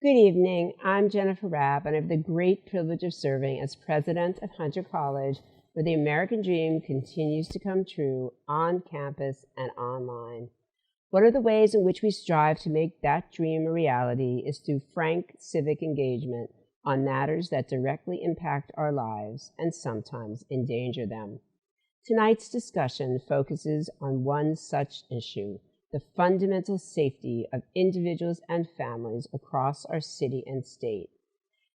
Good evening. I'm Jennifer Rabb, and I have the great privilege of serving as president of Hunter College, where the American dream continues to come true on campus and online. One of the ways in which we strive to make that dream a reality is through frank civic engagement on matters that directly impact our lives and sometimes endanger them. Tonight's discussion focuses on one such issue: the fundamental safety of individuals and families across our city and state.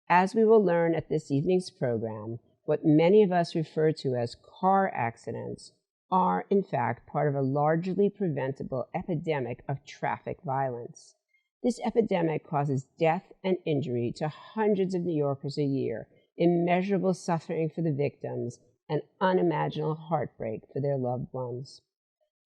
As we will learn at this evening's program, what many of us refer to as car accidents are, in fact, part of a largely preventable epidemic of traffic violence. This epidemic causes death and injury to hundreds of New Yorkers a year, immeasurable suffering for the victims, and unimaginable heartbreak for their loved ones.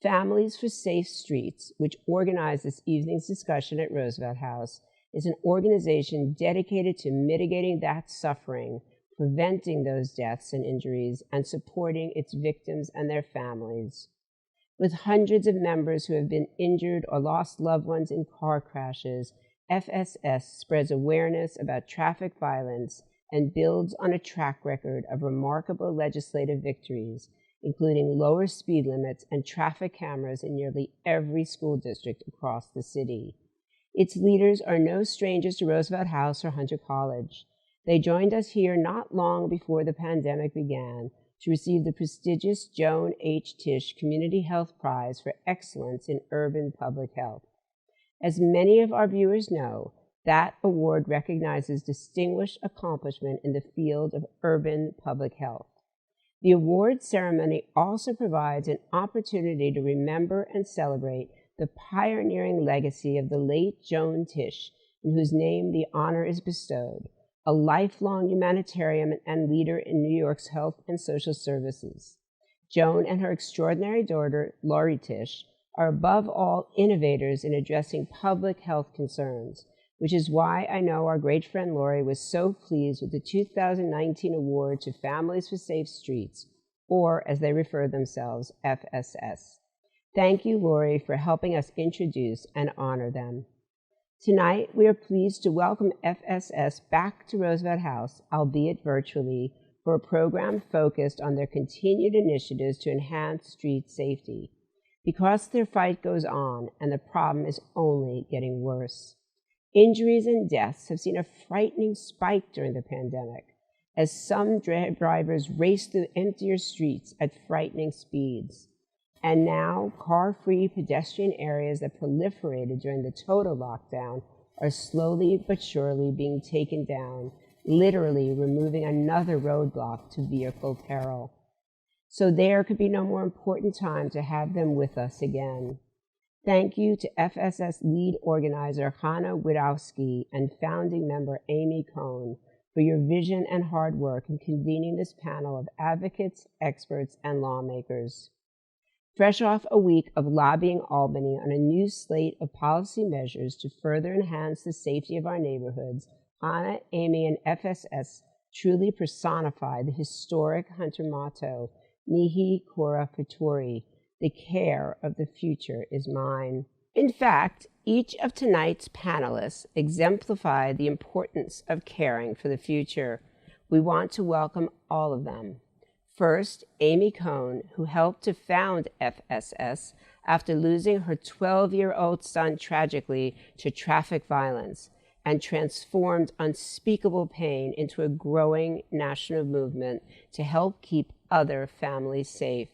Families for Safe Streets, which organized this evening's discussion at Roosevelt House, is an organization dedicated to mitigating that suffering, preventing those deaths and injuries, and supporting its victims and their families. With hundreds of members who have been injured or lost loved ones in car crashes, FSS spreads awareness about traffic violence and builds on a track record of remarkable legislative victories, including lower speed limits and traffic cameras in nearly every school district across the city. Its leaders are no strangers to Roosevelt House or Hunter College. They joined us here not long before the pandemic began to receive the prestigious Joan H. Tisch Community Health Prize for Excellence in Urban Public Health. As many of our viewers know, that award recognizes distinguished accomplishment in the field of urban public health. The award ceremony also provides an opportunity to remember and celebrate the pioneering legacy of the late Joan Tisch, in whose name the honor is bestowed, a lifelong humanitarian and leader in New York's health and social services. Joan and her extraordinary daughter, Laurie Tisch, are above all innovators in addressing public health concerns, which is why I know our great friend Laurie was so pleased with the 2019 award to Families for Safe Streets, or as they refer themselves, FSS. Thank you, Laurie, for helping us introduce and honor them. Tonight, we are pleased to welcome FSS back to Roosevelt House, albeit virtually, for a program focused on their continued initiatives to enhance street safety, because their fight goes on and the problem is only getting worse. Injuries and deaths have seen a frightening spike during the pandemic, as some drivers race through emptier streets at frightening speeds. And now, car-free pedestrian areas that proliferated during the total lockdown are slowly but surely being taken down, literally removing another roadblock to vehicle peril. So there could be no more important time to have them with us again. Thank you to FSS lead organizer Hannah Widowski and founding member Amy Cohn for your vision and hard work in convening this panel of advocates, experts, and lawmakers. Fresh off a week of lobbying Albany on a new slate of policy measures to further enhance the safety of our neighborhoods, Hannah, Amy, and FSS truly personify the historic Hunter motto, Mihi Cura Futuri, the care of the future is mine. In fact, each of tonight's panelists exemplify the importance of caring for the future. We want to welcome all of them. First, Amy Cohn, who helped to found FSS after losing her 12-year-old son tragically to traffic violence and transformed unspeakable pain into a growing national movement to help keep other families safe.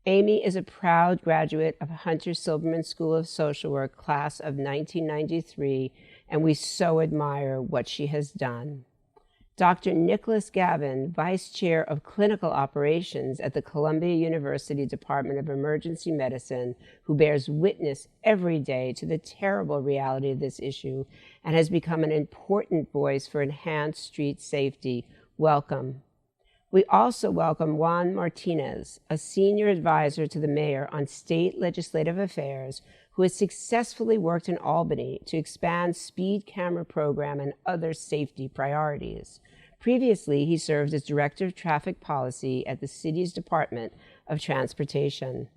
Amy is a proud graduate of Hunter Silberman School of Social Work, class of 1993, and we so admire what she has done. Dr. Nicholas Gavin, Vice Chair of Clinical Operations at the Columbia University Department of Emergency Medicine, who bears witness every day to the terrible reality of this issue and has become an important voice for enhanced street safety. Welcome. We also welcome Juan Martinez, a senior advisor to the mayor on state legislative affairs, who has successfully worked in Albany to expand speed camera program and other safety priorities. Previously, he served as Director of Traffic Policy at the city's Department of Transportation.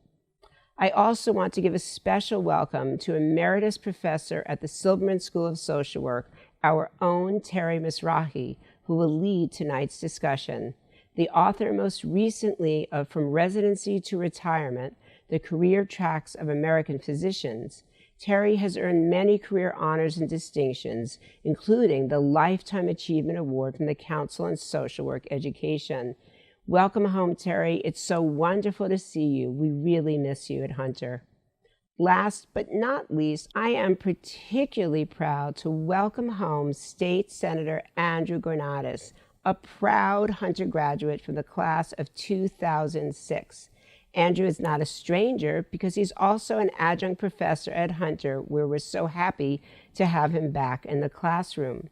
I also want to give a special welcome to Emeritus Professor at the Silberman School of Social Work, our own Terry Mizrahi, who will lead tonight's discussion. The author most recently of From Residency to Retirement, The Career Tracks of American Physicians, Terry has earned many career honors and distinctions, including the Lifetime Achievement Award from the Council on Social Work Education. Welcome home, Terry. It's so wonderful to see you. We really miss you at Hunter. Last but not least, I am particularly proud to welcome home State Senator Andrew Gournadis, a proud Hunter graduate from the class of 2006. Andrew is not a stranger because he's also an adjunct professor at Hunter, where we're so happy to have him back in the classroom.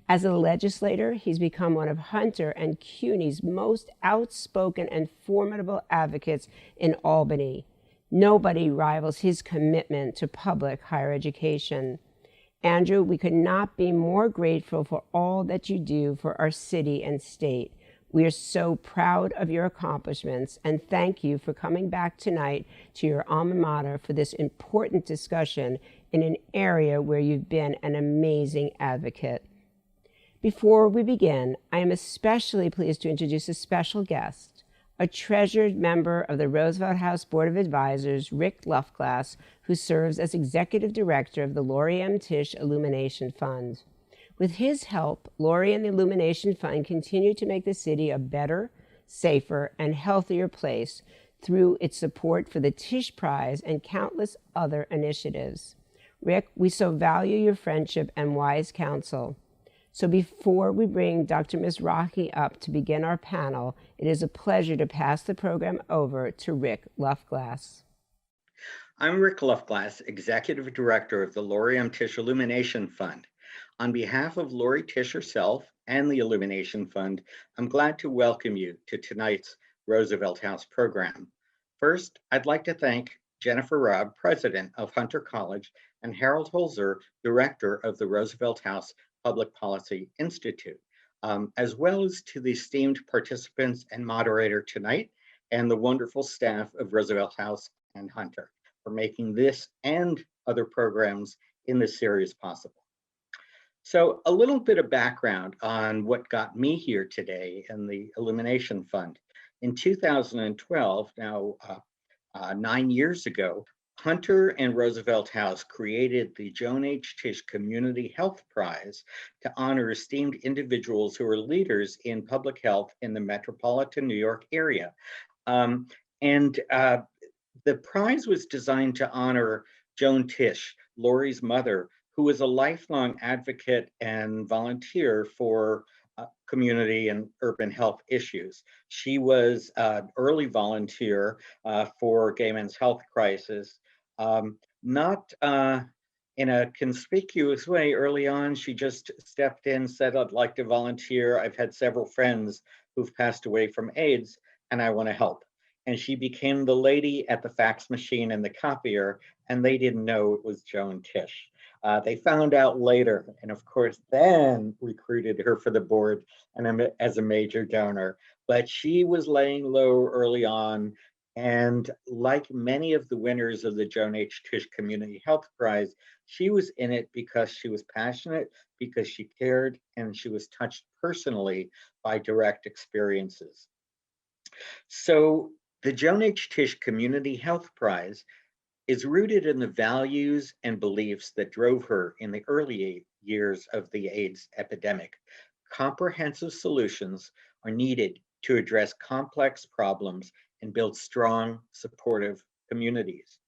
As a legislator, he's become one of Hunter and CUNY's most outspoken and formidable advocates in Albany. Nobody rivals his commitment to public higher education. Andrew, we could not be more grateful for all that you do for our city and state. We are so proud of your accomplishments and thank you for coming back tonight to your alma mater for this important discussion in an area where you've been an amazing advocate. Before we begin, I am especially pleased to introduce a special guest, a treasured member of the Roosevelt House Board of Advisors, Rick Lufglass, who serves as Executive Director of the Laurie M. Tisch Illumination Fund. With his help, Laurie and the Illumination Fund continue to make the city a better, safer, and healthier place through its support for the Tisch Prize and countless other initiatives. Rick, we so value your friendship and wise counsel. So before we bring Dr. Mizrahi up to begin our panel, it is a pleasure to pass the program over to Rick Lufglass. I'm Rick Lufglass, Executive Director of the Laurie M. Tisch Illumination Fund. On behalf of Laurie Tisch herself and the Illumination Fund, I'm glad to welcome you to tonight's Roosevelt House program. First, I'd like to thank Jennifer Raab, President of Hunter College, and Harold Holzer, Director of the Roosevelt House Public Policy Institute, as well as to the esteemed participants and moderator tonight and the wonderful staff of Roosevelt House and Hunter for making this and other programs in this series possible. So a little bit of background on what got me here today in the Illumination Fund. In 2012, now 9 years ago, Hunter and Roosevelt House created the Joan H. Tisch Community Health Prize to honor esteemed individuals who are leaders in public health in the metropolitan New York area. The prize was designed to honor Joan Tisch, Laurie's mother, who was a lifelong advocate and volunteer for community and urban health issues. She was an early volunteer for Gay Men's Health Crisis. Not in a conspicuous way early on. She just stepped in, said, I'd like to volunteer. I've had several friends who've passed away from AIDS and I want to help. And she became the lady at the fax machine and the copier, and they didn't know it was Joan Tisch. They found out later, and of course then recruited her for the board and as a major donor. But she was laying low early on, and like many of the winners of the Joan H. Tisch Community Health Prize, she was in it because she was passionate, because she cared, and she was touched personally by direct experiences. So the Joan H. Tisch Community Health Prize is rooted in the values and beliefs that drove her in the early years of the AIDS epidemic. Comprehensive solutions are needed to address complex problems and build strong, supportive communities.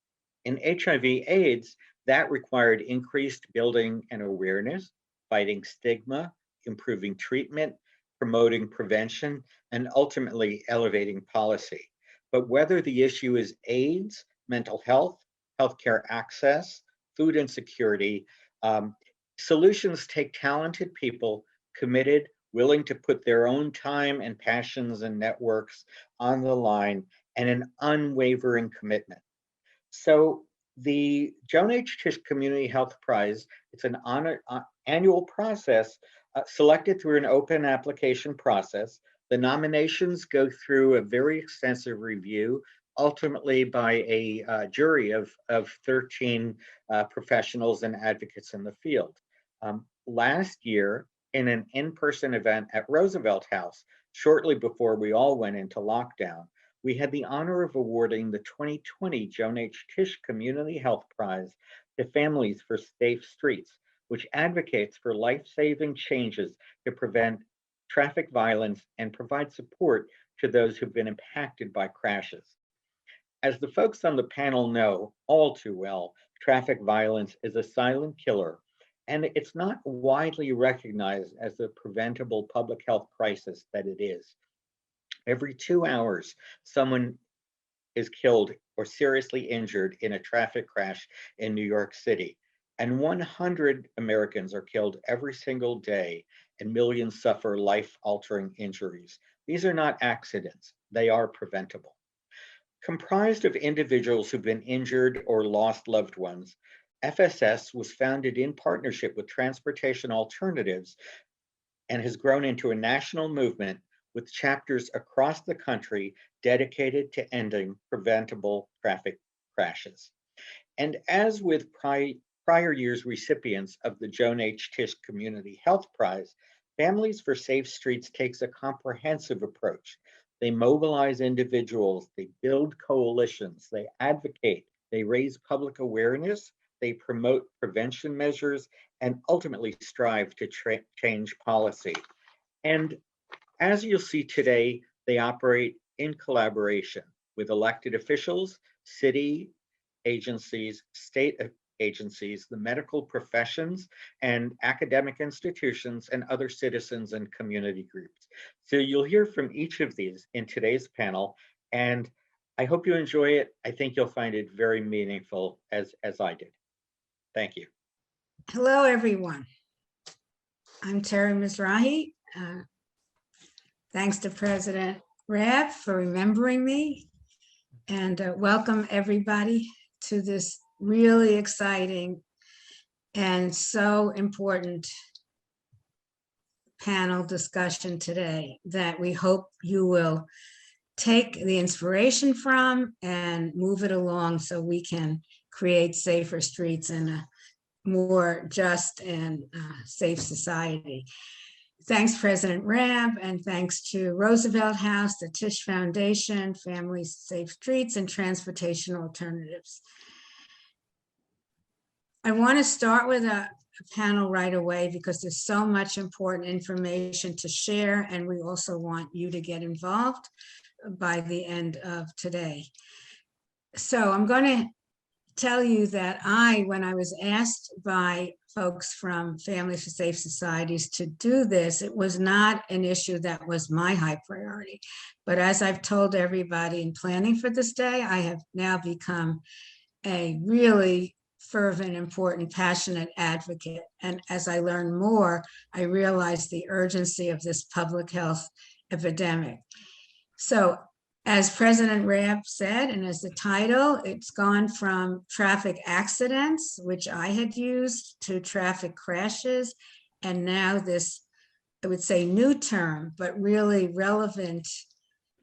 In HIV/AIDS, that required increased building and awareness, fighting stigma, improving treatment, promoting prevention, and ultimately elevating policy. But whether the issue is AIDS, mental health, healthcare access, food insecurity, solutions take talented people, committed, willing to put their own time and passions and networks on the line, and an unwavering commitment. So the Joan H. Tisch Community Health Prize, it's an annual process selected through an open application process. The nominations go through a very extensive review, ultimately by a jury of 13 professionals and advocates in the field. last year in an in-person event at Roosevelt House, shortly before we all went into lockdown, we had the honor of awarding the 2020 Joan H. Tisch Community Health Prize to Families for Safe Streets, which advocates for life-saving changes to prevent traffic violence and provide support to those who've been impacted by crashes. As the folks on the panel know all too well, traffic violence is a silent killer, and it's not widely recognized as the preventable public health crisis that it is. Every 2 hours, someone is killed or seriously injured in a traffic crash in New York City, and 100 Americans are killed every single day, and millions suffer life-altering injuries. These are not accidents, they are preventable. Comprised of individuals who've been injured or lost loved ones, FSS was founded in partnership with Transportation Alternatives and has grown into a national movement with chapters across the country dedicated to ending preventable traffic crashes. And as with prior year's recipients of the Joan H. Tisch Community Health Prize, Families for Safe Streets takes a comprehensive approach. They mobilize individuals, they build coalitions, they advocate, they raise public awareness, they promote prevention measures, and ultimately strive to change policy. And as you'll see today, they operate in collaboration with elected officials, city agencies, state agencies, the medical professions, and academic institutions, and other citizens and community groups. So you'll hear from each of these in today's panel, and I hope you enjoy it. I think you'll find it very meaningful as I did. Thank you. Hello, everyone. I'm Terry Mizrahi. Thanks to President Raab for remembering me, and welcome everybody to this really exciting and so important panel discussion today that we hope you will take the inspiration from and move it along so we can create safer streets and a more just and safe society. Thanks, President Raab, and thanks to Roosevelt House, the Tisch Foundation, Families Safe Streets, and Transportation Alternatives. I want to start with a panel right away because there's so much important information to share, and we also want you to get involved by the end of today. So I'm going to tell you that when I was asked by folks from Families for Safe Societies to do this, it was not an issue that was my high priority. But as I've told everybody in planning for this day, I have now become a really fervent, important, passionate advocate. And as I learn more, I realize the urgency of this public health epidemic. So as President Raab said, and as the title, it's gone from traffic accidents, which I had used, to traffic crashes, and now this, I would say, new term, but really relevant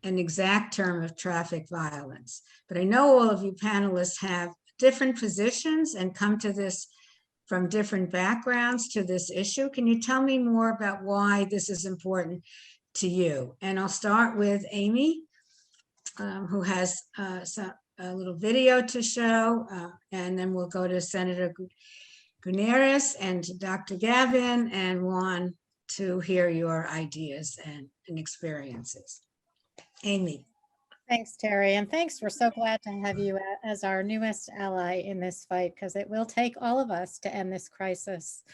and exact term of traffic violence. But I know all of you panelists have different positions and come to this from different backgrounds to this issue. Can you tell me more about why this is important to you? And I'll start with Amy, who has a little video to show, and then we'll go to Senator Guneris and Dr. Gavin and Juan to hear your ideas and experiences. Amy. Thanks, Terry, and thanks. We're so glad to have you as our newest ally in this fight, because it will take all of us to end this crisis.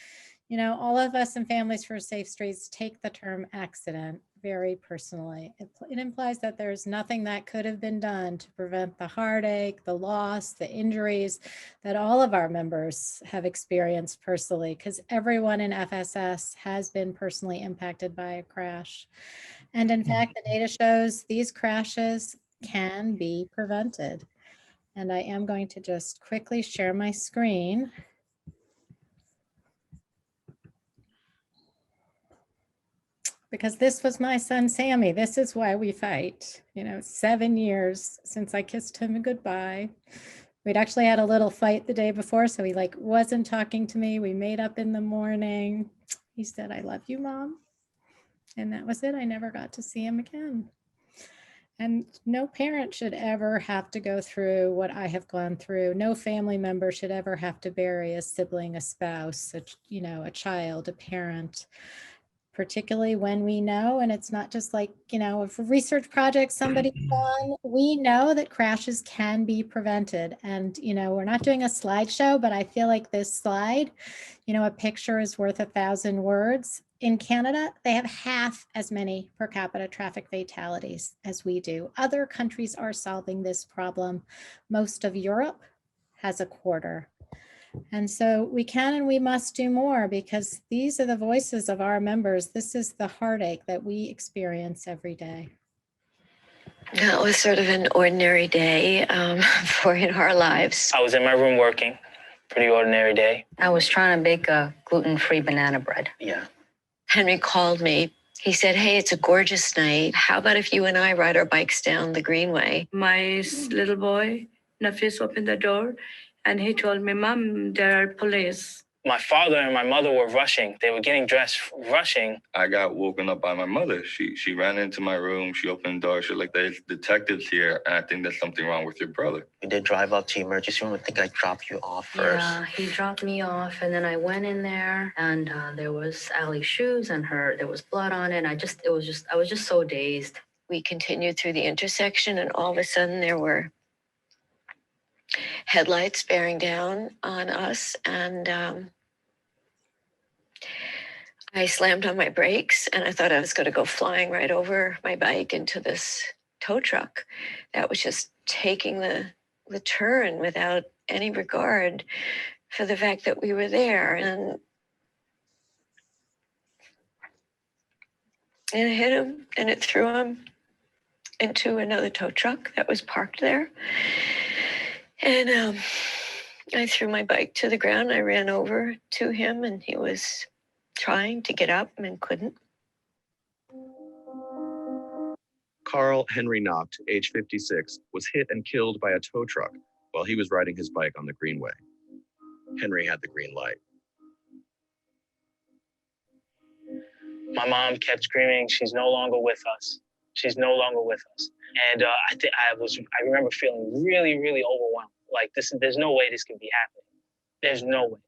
You know, all of us in Families for Safe Streets take the term accident very personally. It implies that there's nothing that could have been done to prevent the heartache, the loss, the injuries that all of our members have experienced personally, because everyone in FSS has been personally impacted by a crash. And in fact, the data shows these crashes can be prevented. And I am going to just quickly share my screen. Because this was my son, Sammy. This is why we fight. You know, 7 years since I kissed him goodbye. We'd actually had a little fight the day before, so he like wasn't talking to me. We made up in the morning. He said, "I love you, Mom." And that was it. I never got to see him again. And no parent should ever have to go through what I have gone through. No family member should ever have to bury a sibling, a spouse, a child, a parent, particularly when we know, and it's not just like, if a research project somebody's done, we know that crashes can be prevented. And, we're not doing a slideshow, but I feel like this slide, a picture is worth 1,000 words. In Canada, they have half as many per capita traffic fatalities as we do. Other countries are solving this problem. Most of Europe has a quarter. And so we can and we must do more, because these are the voices of our members. This is the heartache that we experience every day. That was sort of an ordinary day for in our lives. I was in my room working. Pretty ordinary day. I was trying to bake a gluten-free banana bread. Yeah. Henry called me. He said, "Hey, it's a gorgeous night. How about if you and I ride our bikes down the Greenway?" My little boy, Nafis, opened the door and he told me, "Mom, there are police." My father and my mother were rushing. They were getting dressed, rushing. I got woken up by my mother. She ran into my room. She opened the door. She was like, "There's detectives here, and I think there's something wrong with your brother." We did drive up to the emergency room. I think I dropped you off first. Yeah, he dropped me off, and then I went in there, and there was Allie's shoes, and there was blood on it. And I was just so dazed. We continued through the intersection, and all of a sudden there were headlights bearing down on us, and I slammed on my brakes, and I thought I was going to go flying right over my bike into this tow truck that was just taking the turn without any regard for the fact that we were there. And it hit him, and it threw him into another tow truck that was parked there. And I threw my bike to the ground. I ran over to him, and he was trying to get up and couldn't. Carl Henry Nacht, age 56, was hit and killed by a tow truck while he was riding his bike on the Greenway. Henry had the green light. My mom kept screaming, "She's no longer with us. She's no longer with us." And I remember feeling really, really overwhelmed. Like there's no way this can be happening. There's no way.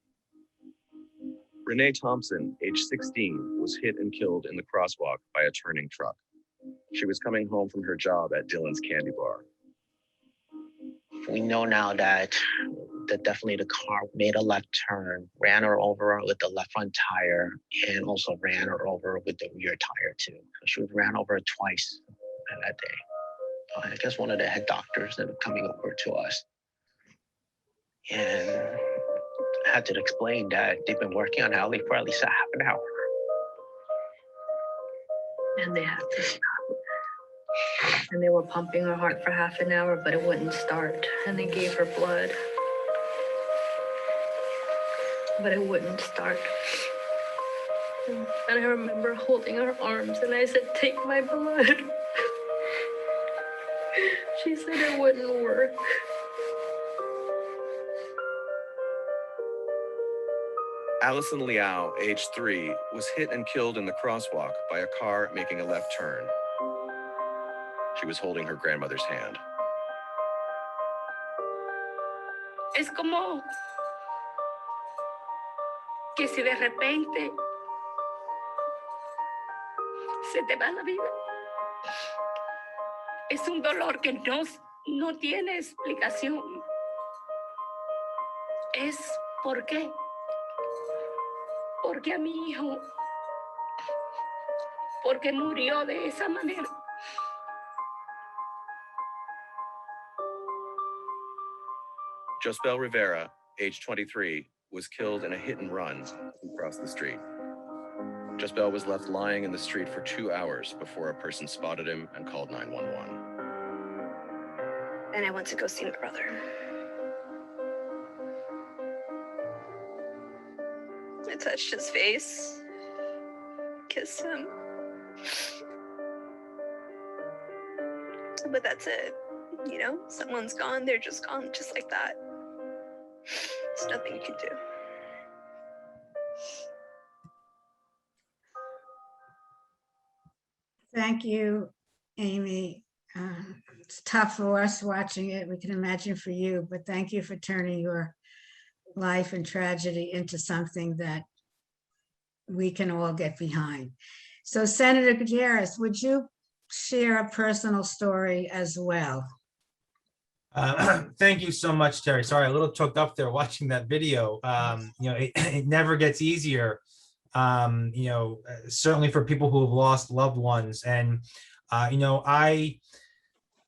Renee Thompson, age 16, was hit and killed in the crosswalk by a turning truck. She was coming home from her job at Dylan's Candy Bar. We know now that definitely the car made a left turn, ran her over with the left front tire, and also ran her over with the rear tire too. She ran over twice that day. I guess one of the head doctors ended up coming over to us and had to explain that they've been working on Allie for at least a half an hour. And they had to stop. And they were pumping her heart for half an hour, but it wouldn't start. And they gave her blood, but it wouldn't start. And I remember holding her arms, and I said, "Take my blood." She said it wouldn't work. Allison Liao, age 3, was hit and killed in the crosswalk by a car making a left turn. She was holding her grandmother's hand. Es como que si de repente se te va la vida. Es un dolor que no tiene explicación. Es ¿por qué? Porque a mi hijo, porque murió de esa manera. Jospel Rivera, age 23, was killed in a hit and run across the street. Jospel was left lying in the street for 2 hours before a person spotted him and called 911. And I went to go see my brother. I touched his face, kissed him. But that's it. Someone's gone, they're just gone, just like that. There's nothing you can do. Thank you, Amy. It's tough for us watching it. We can imagine for you, but thank you for turning your life and tragedy into something that we can all get behind. So Senator Gutierrez, would you share a personal story as well? Thank you so much, Terry. Sorry, a little choked up there watching that video. It never gets easier. Certainly for people who have lost loved ones. And,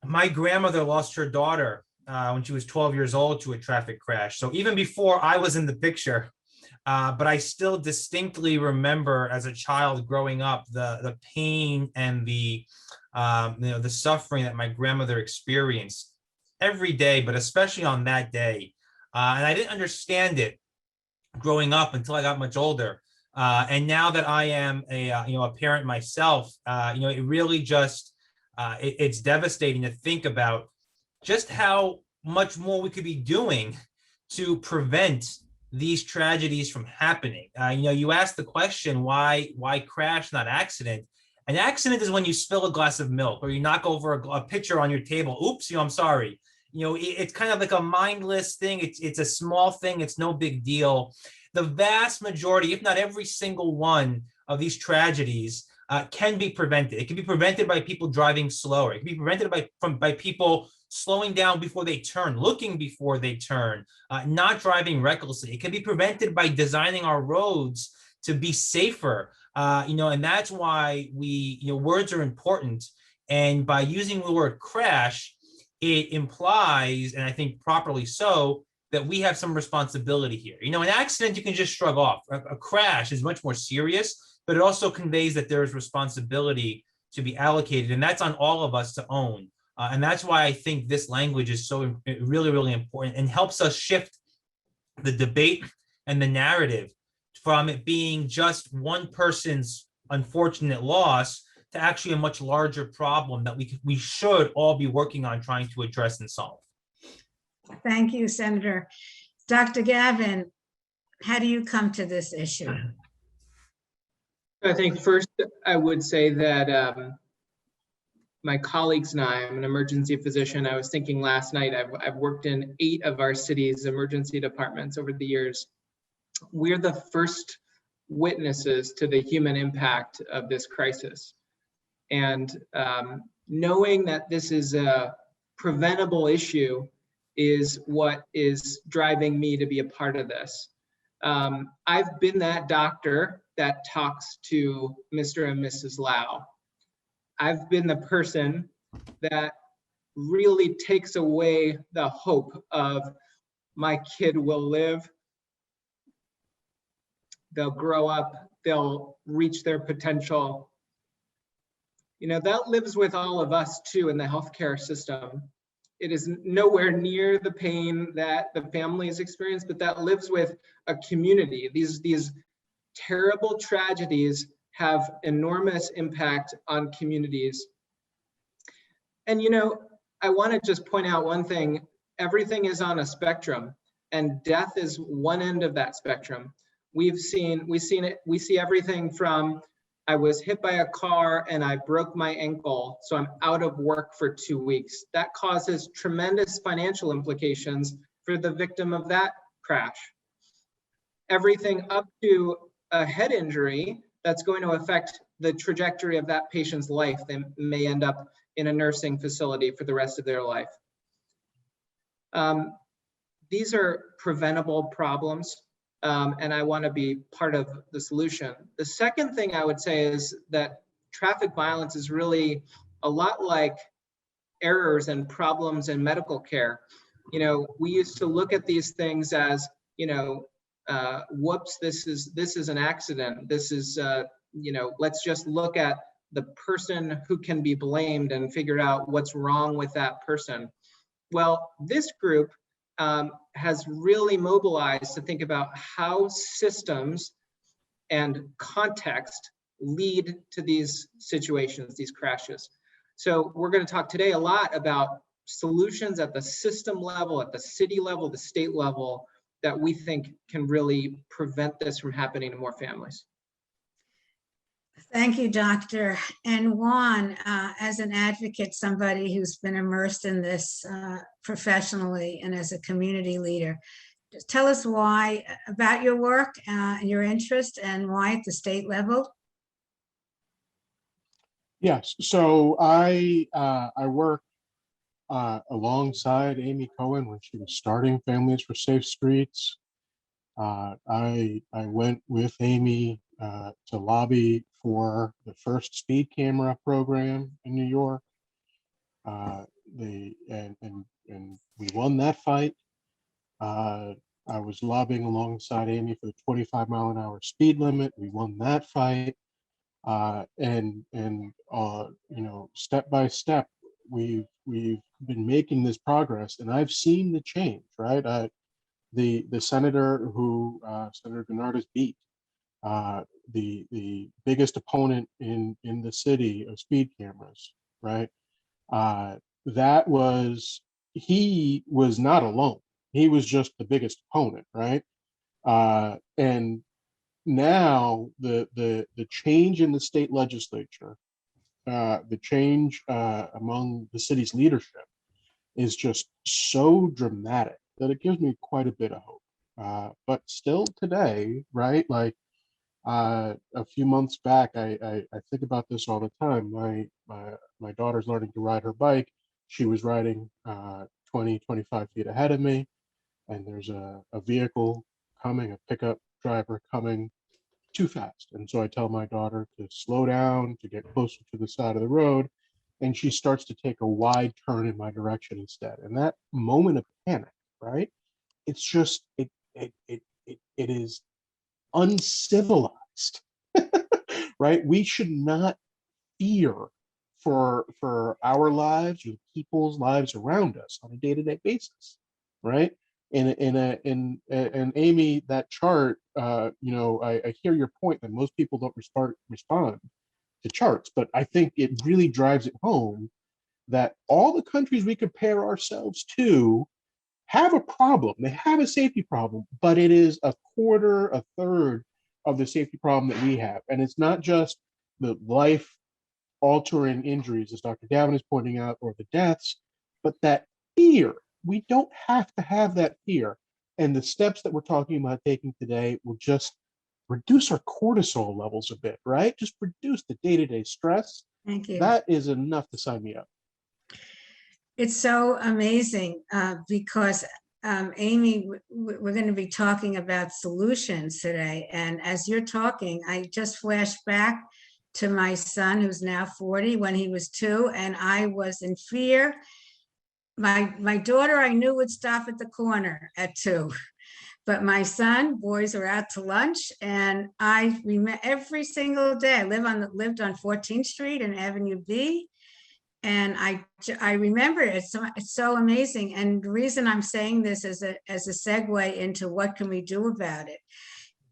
my grandmother lost her daughter when she was 12 years old to a traffic crash. So even before I was in the picture, but I still distinctly remember as a child growing up, the pain and the suffering that my grandmother experienced every day, but especially on that day. And I didn't understand it growing up until I got much older. And now that I am a parent myself, it really just, it's devastating to think about just how much more we could be doing to prevent these tragedies from happening. You asked the question, why crash, not accident? An accident is when you spill a glass of milk or you knock over a pitcher on your table. Oops, I'm sorry. It's kind of like a mindless thing. It's a small thing. It's no big deal. The vast majority, if not every single one of these tragedies can be prevented. It can be prevented by people driving slower. It can be prevented by people slowing down before they turn, looking before they turn, not driving recklessly. It can be prevented by designing our roads to be safer. And that's why words are important. And by using the word crash, it implies, and I think properly so, that we have some responsibility here. An accident you can just shrug off. A crash is much more serious, but it also conveys that there is responsibility to be allocated, and that's on all of us to own. And that's why I think this language is so really, really important and helps us shift the debate and the narrative from it being just one person's unfortunate loss to actually a much larger problem that we should all be working on trying to address and solve. Thank you, Senator. Dr. Gavin, how do you come to this issue? I think first I would say that my colleagues and I'm an emergency physician. I was thinking last night, I've worked in 8 of our city's emergency departments over the years. We're the first witnesses to the human impact of this crisis. And knowing that this is a preventable issue is what is driving me to be a part of this. I've been that doctor that talks to Mr. and Mrs. Lau. I've been the person that really takes away the hope of my kid will live, they'll grow up, they'll reach their potential. That lives with all of us too in the healthcare system. It is nowhere near the pain that the families experience, but that lives with a community. These terrible tragedies have enormous impact on communities. And I want to just point out one thing. Everything is on a spectrum, and death is one end of that spectrum. We see everything from I was hit by a car and I broke my ankle, so I'm out of work for 2 weeks. That causes tremendous financial implications for the victim of that crash. Everything up to a head injury that's going to affect the trajectory of that patient's life. They may end up in a nursing facility for the rest of their life. These are preventable problems. And I want to be part of the solution. The second thing I would say is that traffic violence is really a lot like errors and problems in medical care. We used to look at these things as, whoops, this is an accident. This is, let's just look at the person who can be blamed and figure out what's wrong with that person. Well, this group has really mobilized to think about how systems and context lead to these situations, these crashes. So we're going to talk today a lot about solutions at the system level, at the city level, the state level, that we think can really prevent this from happening to more families. Thank you, Doctor. And Juan, as an advocate, somebody who's been immersed in this professionally and as a community leader, just tell us why about your work and your interest and why at the state level. Yes, so I work alongside Amy Cohen when she was starting Families for Safe Streets. I went with Amy to lobby for the first speed camera program in New York. And we won that fight. I was lobbying alongside Amy for the 25-mile-an-hour speed limit. We won that fight. You know, step by step, we've been making this progress, and I've seen the change. Right, the senator who Senator Bernardes beat, the biggest opponent in the city of speed cameras. Right, he was not alone. He was just the biggest opponent. Right, and now the change in the state legislature, the change among the city's leadership is just so dramatic that it gives me quite a bit of hope. But still today, right, like a few months back, I think about this all the time. My daughter's learning to ride her bike. She was riding 20, 25 feet ahead of me, and there's a vehicle coming, a pickup driver coming too fast. And so I tell my daughter to slow down, to get closer to the side of the road, and she starts to take a wide turn in my direction instead. And that moment of panic, right? It's just it is uncivilized, right? We should not fear for our lives or people's lives around us on a day-to-day basis, right? And Amy, that chart, you know, I hear your point that most people don't respond to charts, but I think it really drives it home that all the countries we compare ourselves to have a problem. They have a safety problem, but it is a quarter, a third of the safety problem that we have. And it's not just the life-altering injuries, as Dr. Gavin is pointing out, or the deaths, but that fear. We don't have to have that fear. And the steps that we're talking about taking today will just reduce our cortisol levels a bit, right? Just reduce the day-to-day stress. Thank you. That is enough to sign me up. It's so amazing because Amy, we're going to be talking about solutions today. And as you're talking, I just flashed back to my son, who's now 40, when he was 2, and I was in fear. My daughter, I knew, would stop at the corner at 2. But my son, boys are out to lunch, and I remember every single day. I lived on 14th Street and Avenue B, and I remember it. It's so amazing. And the reason I'm saying this as a segue into what can we do about it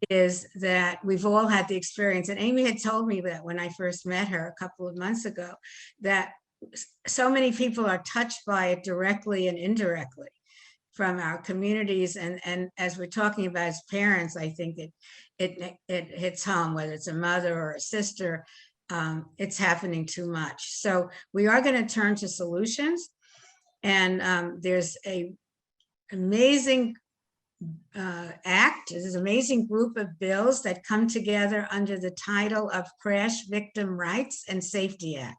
is that we've all had the experience. And Amy had told me that when I first met her a couple of months ago, that so many people are touched by it directly and indirectly from our communities. And as we're talking about as parents, I think it hits home, whether it's a mother or a sister, it's happening too much. So we are going to turn to solutions. And there's a amazing there's an amazing group of bills that come together under the title of Crash Victim Rights and Safety Act.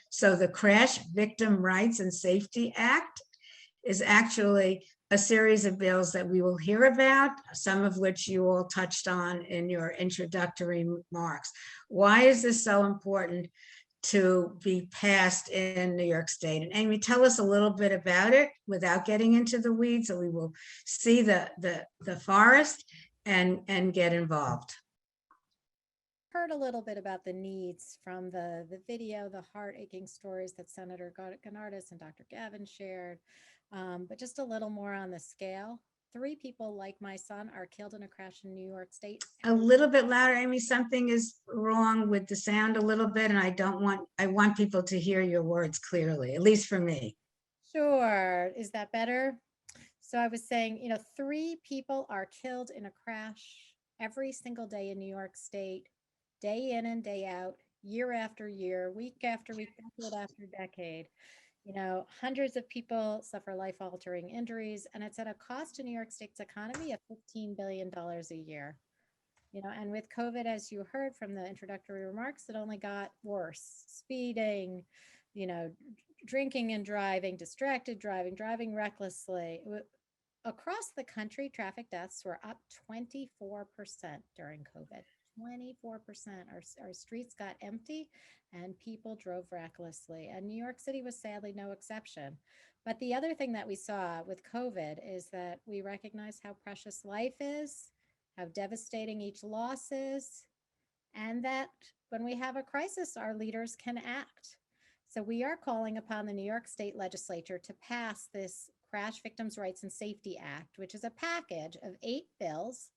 So the Crash Victim Rights and Safety Act is actually a series of bills that we will hear about, some of which you all touched on in your introductory remarks. Why is this so important to be passed in New York State? And Amy, tell us a little bit about it without getting into the weeds, so we will see the forest and get involved. Heard a little bit about the needs from the video, the heart-aching stories that Senator Bernardes and Dr. Gavin shared, but just a little more on the scale. 3 people like my son are killed in a crash in New York State. A little bit louder, Amy. Something is wrong with the sound a little bit, and I want people to hear your words clearly, at least for me. Sure. Is that better? So I was saying, 3 people are killed in a crash every single day in New York State, day in and day out, year after year, week after week, decade after decade. Hundreds of people suffer life-altering injuries, and it's at a cost to New York State's economy of $15 billion a year. And with COVID, as you heard from the introductory remarks, it only got worse. Speeding, drinking and driving, distracted driving, driving recklessly. Across the country, traffic deaths were up 24% during COVID. 24%. Our streets got empty and people drove recklessly. And New York City was sadly no exception. But the other thing that we saw with COVID is that we recognize how precious life is, how devastating each loss is, and that when we have a crisis, our leaders can act. So we are calling upon the New York State Legislature to pass this Crash Victims' Rights and Safety Act, which is a package of 8 bills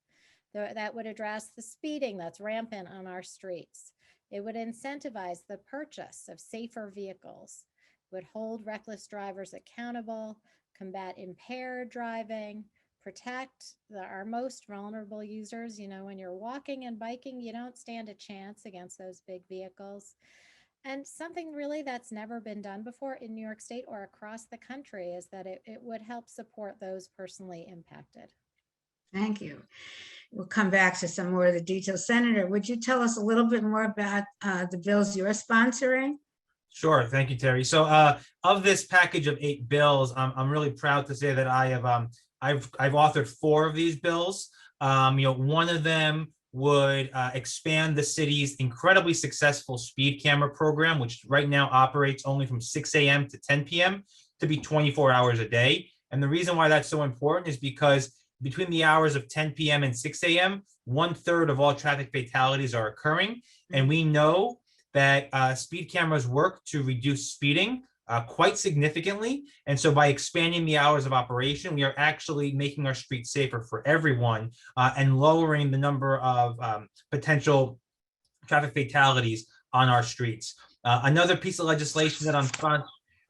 that would address the speeding that's rampant on our streets. It would incentivize the purchase of safer vehicles, would hold reckless drivers accountable, combat impaired driving, protect our most vulnerable users. When you're walking and biking, you don't stand a chance against those big vehicles. And something really that's never been done before in New York State or across the country is that it would help support those personally impacted. Thank you. We'll come back to some more of the details. Senator, would you tell us a little bit more about the bills you're sponsoring? Sure. Thank you, Terry. So of this package of 8 bills, I'm really proud to say that I've authored 4 of these bills. One of them would expand the city's incredibly successful speed camera program, which right now operates only from 6 a.m. to 10 p.m. to be 24 hours a day. And the reason why that's so important is because between the hours of 10 p.m. and 6 a.m., 1/3 of all traffic fatalities are occurring. And we know that speed cameras work to reduce speeding quite significantly. And so by expanding the hours of operation, we are actually making our streets safer for everyone and lowering the number of potential traffic fatalities on our streets. Another piece of legislation that I'm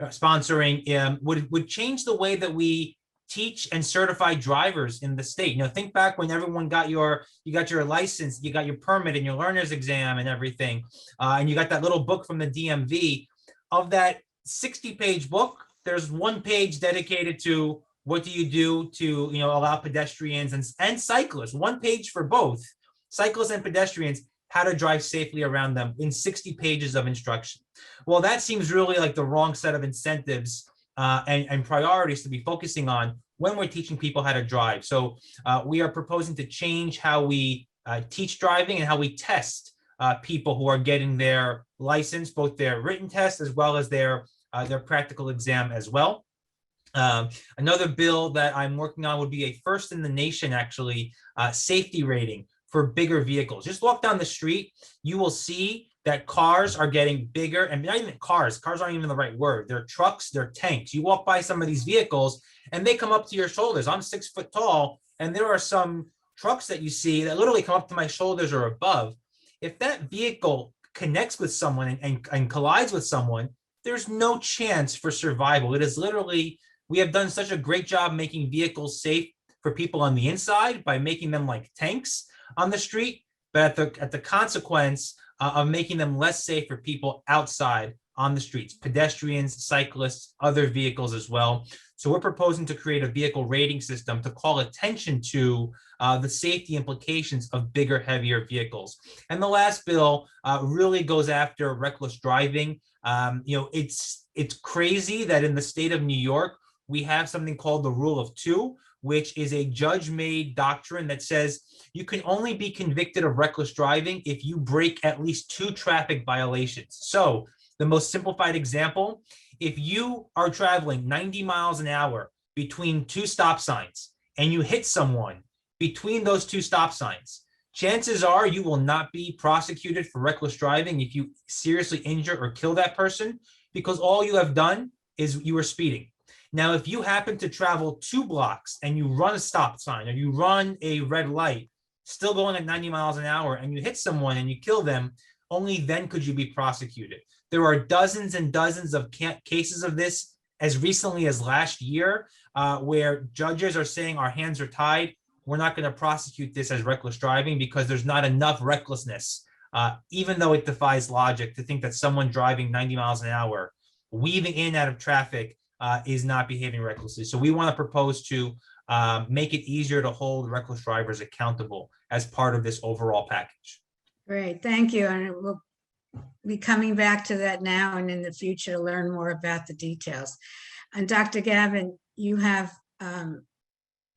sponsoring would change the way that we teach and certify drivers in the state. Think back when everyone you got your license, you got your permit and your learner's exam and everything, and you got that little book from the DMV. Of that 60-page book, there's 1 page dedicated to what do you do to allow pedestrians and cyclists, 1 page for both cyclists and pedestrians, how to drive safely around them in 60 pages of instruction. Well, that seems really like the wrong set of incentives and priorities to be focusing on when we're teaching people how to drive. So we are proposing to change how we teach driving and how we test people who are getting their license, both their written test as well as their practical exam as well. Another bill that I'm working on would be a first in the nation, actually, safety rating for bigger vehicles. Just walk down the street, you will see that cars are getting bigger, and not even cars aren't even the right word. They're trucks, they're tanks. You walk by some of these vehicles and they come up to your shoulders. I'm 6 foot tall, and there are some trucks that you see that literally come up to my shoulders or above. If that vehicle connects with someone and collides with someone, there's no chance for survival. It is literally, we have done such a great job making vehicles safe for people on the inside by making them like tanks on the street, but at the consequence of making them less safe for people outside on the streets, pedestrians, cyclists, other vehicles as well. So we're proposing to create a vehicle rating system to call attention to the safety implications of bigger, heavier vehicles. And the last bill really goes after reckless driving. It's crazy that in the state of New York, we have something called the rule of 2, which is a judge-made doctrine that says you can only be convicted of reckless driving if you break at least 2 traffic violations. So the most simplified example, if you are traveling 90 miles an hour between 2 stop signs and you hit someone between those 2 stop signs, chances are you will not be prosecuted for reckless driving if you seriously injure or kill that person, because all you have done is you were speeding. Now, if you happen to travel 2 blocks and you run a stop sign or you run a red light, still going at 90 miles an hour, and you hit someone and you kill them, only then could you be prosecuted. There are dozens and dozens of cases of this as recently as last year. where judges are saying our hands are tied. We're not going to prosecute this as reckless driving because there's not enough recklessness, even though it defies logic to think that someone driving 90 miles an hour, weaving in and out of traffic, is not behaving recklessly. So we want to propose to make it easier to hold reckless drivers accountable as part of this overall package. Great, thank you. And we'll be coming back to that now and in the future to learn more about the details. And Dr. Gavin, you have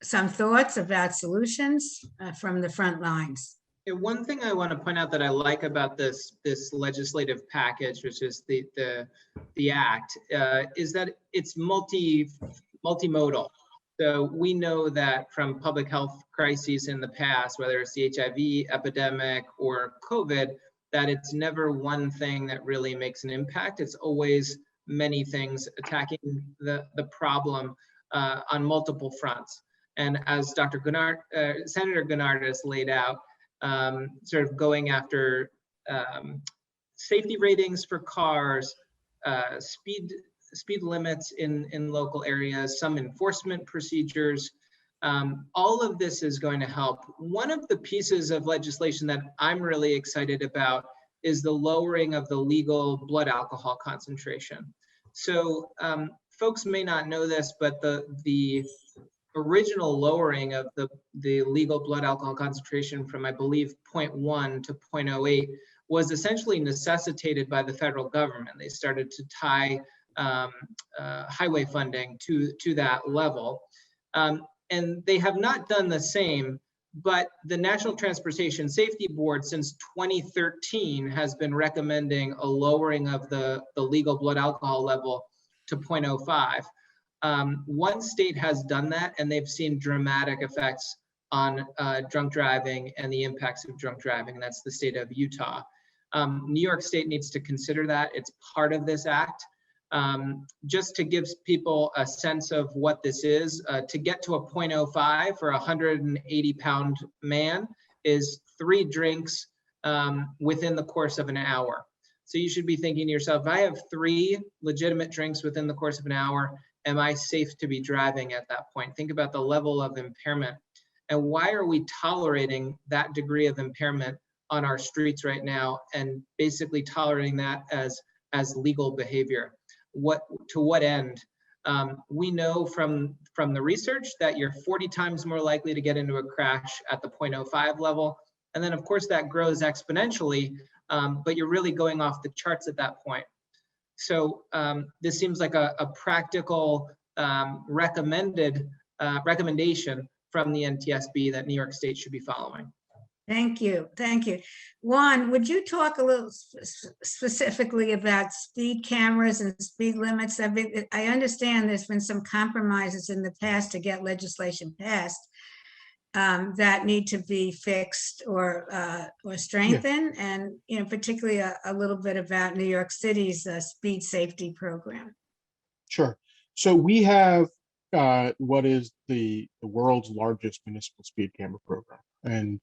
some thoughts about solutions from the front lines. Yeah, one thing I want to point out that I like about this legislative package, which is the act, is that it's multimodal. So we know that from public health crises in the past, whether it's the HIV epidemic or COVID, that it's never one thing that really makes an impact. It's always many things attacking the problem on multiple fronts. And as Dr. Gennard, Senator Gennard has laid out, sort of going after safety ratings for cars, speed limits in local areas, some enforcement procedures. All of this is going to help. One of the pieces of legislation that I'm really excited about is the lowering of the legal blood alcohol concentration. So folks may not know this, but the original lowering of the legal blood alcohol concentration from, I believe, 0.1 to 0.08 was essentially necessitated by the federal government. They started to tie highway funding to that level. And they have not done the same, but the National Transportation Safety Board since 2013 has been recommending a lowering of the legal blood alcohol level to 0.05. One state has done that, and they've seen dramatic effects on drunk driving and the impacts of drunk driving. That's the state of Utah. New York State needs to consider that. It's part of this act. Just to give people a sense of what this is, to get to a 0.05 for a 180-pound man is 3 drinks within the course of an hour. So you should be thinking to yourself, if I have 3 legitimate drinks within the course of an hour, am I safe to be driving at that point? Think about the level of impairment. And why are we tolerating that degree of impairment on our streets right now and basically tolerating that as legal behavior? To what end? We know from the research that you're 40 times more likely to get into a crash at the 0.05 level. And then of course that grows exponentially, but you're really going off the charts at that point. So this seems like a practical recommendation from the NTSB that New York State should be following. Thank you. Thank you. Juan, would you talk a little specifically about speed cameras and speed limits? I understand there's been some compromises in the past to get legislation passed that need to be fixed or strengthened, and particularly a little bit about New York City's speed safety program. Sure. So we have what is the world's largest municipal speed camera program, and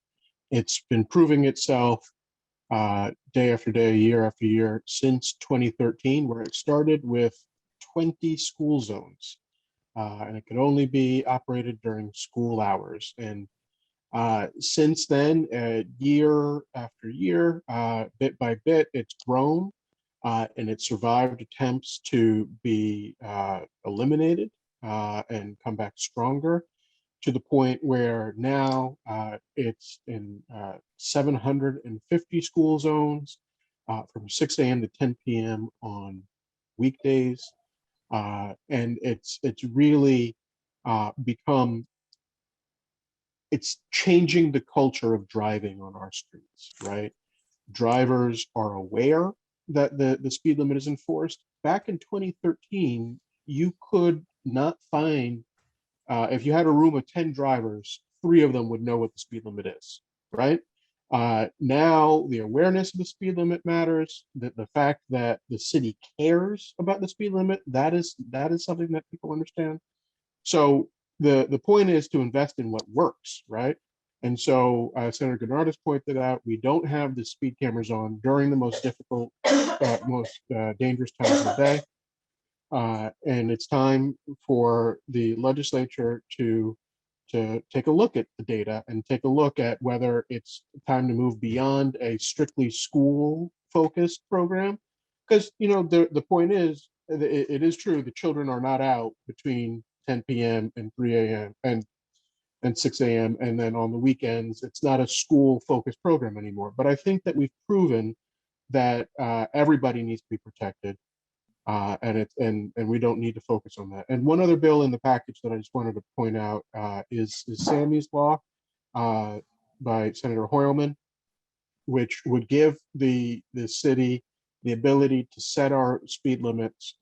it's been proving itself day after day, year after year since 2013, where it started with 20 school zones, and it could only be operated during school hours. And since then, year after year, bit by bit, it's grown, and it survived attempts to be eliminated and come back stronger, to the point where now it's in 750 school zones from 6 a.m. to 10 p.m. on weekdays. And it's really it's changing the culture of driving on our streets, right? Drivers are aware that the speed limit is enforced. Back in 2013, you could not find, if you had a room of 10 drivers, 3 of them would know what the speed limit is, right? Now the awareness of the speed limit matters. The fact that the city cares about the speed limit, that is something that people understand. So the point is to invest in what works, right? And so Senator Gennard has pointed out, we don't have the speed cameras on during the most difficult, most dangerous times of the day. And it's time for the legislature to take a look at the data and take a look at whether it's time to move beyond a strictly school-focused program. Because, you know, the point is, it is true, the children are not out between 10 p.m. and 3 a.m. and 6 a.m. And then on the weekends, it's not a school-focused program anymore. But I think that we've proven that everybody needs to be protected. And we don't need to focus on that. And one other bill in the package that I just wanted to point out is Sammy's Law by Senator Hoylman, which would give the city the ability to set our speed limits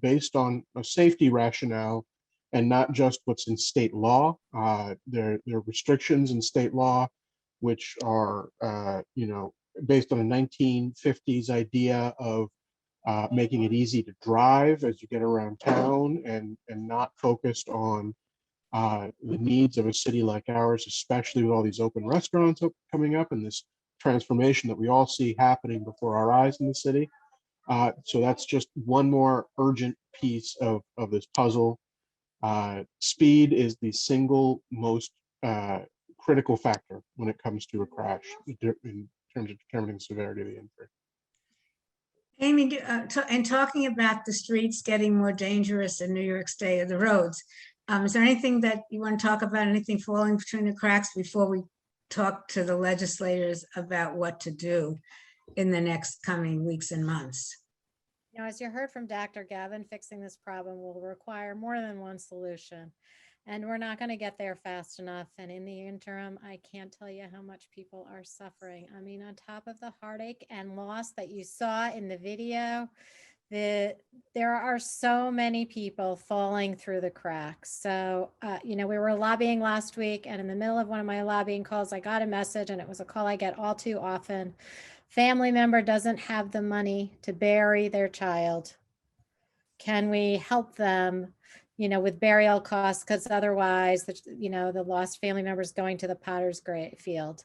based on a safety rationale and not just what's in state law. There are restrictions in state law which are, you know, based on a 1950s idea of making it easy to drive as you get around town, and not focused on the needs of a city like ours, especially with all these open restaurants coming up and this transformation that we all see happening before our eyes in the city. So that's just one more urgent piece of this puzzle. Speed is the single most critical factor when it comes to a crash in terms of determining the severity of the injury. Amy, and talking about the streets getting more dangerous in New York State, or the roads, is there anything that you want to talk about, anything falling between the cracks before we talk to the legislators about what to do in the next coming weeks and months? You know, as you heard from Dr. Gavin, fixing this problem will require more than one solution. And we're not going to get there fast enough. And in the interim, I can't tell you how much people are suffering. I mean, on top of the heartache and loss that you saw in the video, there are so many people falling through the cracks. So, you know, we were lobbying last week, and in the middle of one of my lobbying calls, I got a message, and it was a call I get all too often. Family member doesn't have the money to bury their child. Can we help them, you know, with burial costs? Because otherwise, you know, the lost family members going to the Potter's field.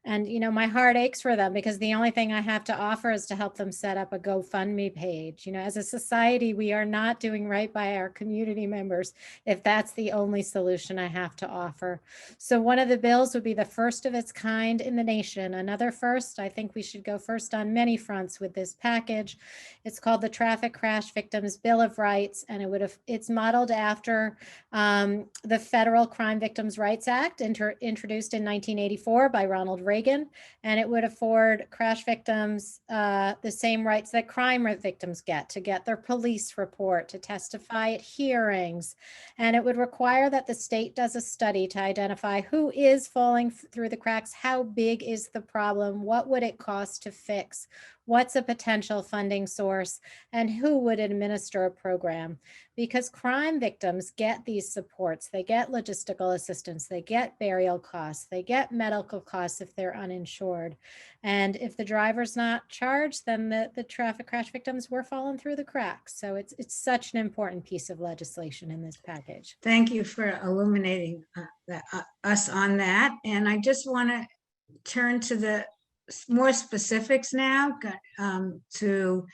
And, you know, my heart aches for them, because the only thing I have to offer is to help them set up a GoFundMe page. You know, as a society, we are not doing right by our community members if that's the only solution I have to offer. So one of the bills would be the first of its kind in the nation. Another first, I think we should go first on many fronts with this package. It's called the Traffic Crash Victims Bill of Rights, and it's modeled after the Federal Crime Victims' Rights Act, introduced in 1984 by Ronald Reagan, and it would afford crash victims the same rights that crime victims get, to get their police report, to testify at hearings. And it would require that the state does a study to identify who is falling through the cracks, how big is the problem, what would it cost to fix, what's a potential funding source, and who would administer a program. Because crime victims get these supports, they get logistical assistance, they get burial costs, they get medical costs if they're uninsured. And if the driver's not charged, then the traffic crash victims were falling through the cracks. So it's such an important piece of legislation in this package. Thank you for illuminating us on that. And I just want to turn to the more specifics now, to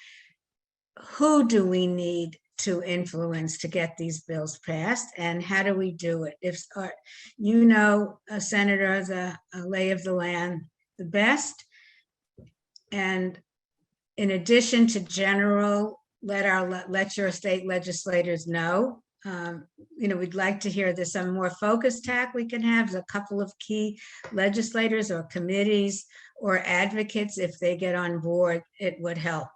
who do we need to influence to get these bills passed, and how do we do it? If you know, Senator, the lay of the land the best, and in addition to general, let your state legislators know. You know, we'd like to hear there's some more focused tack we can have, a couple of key legislators or committees or advocates. If they get on board, it would help.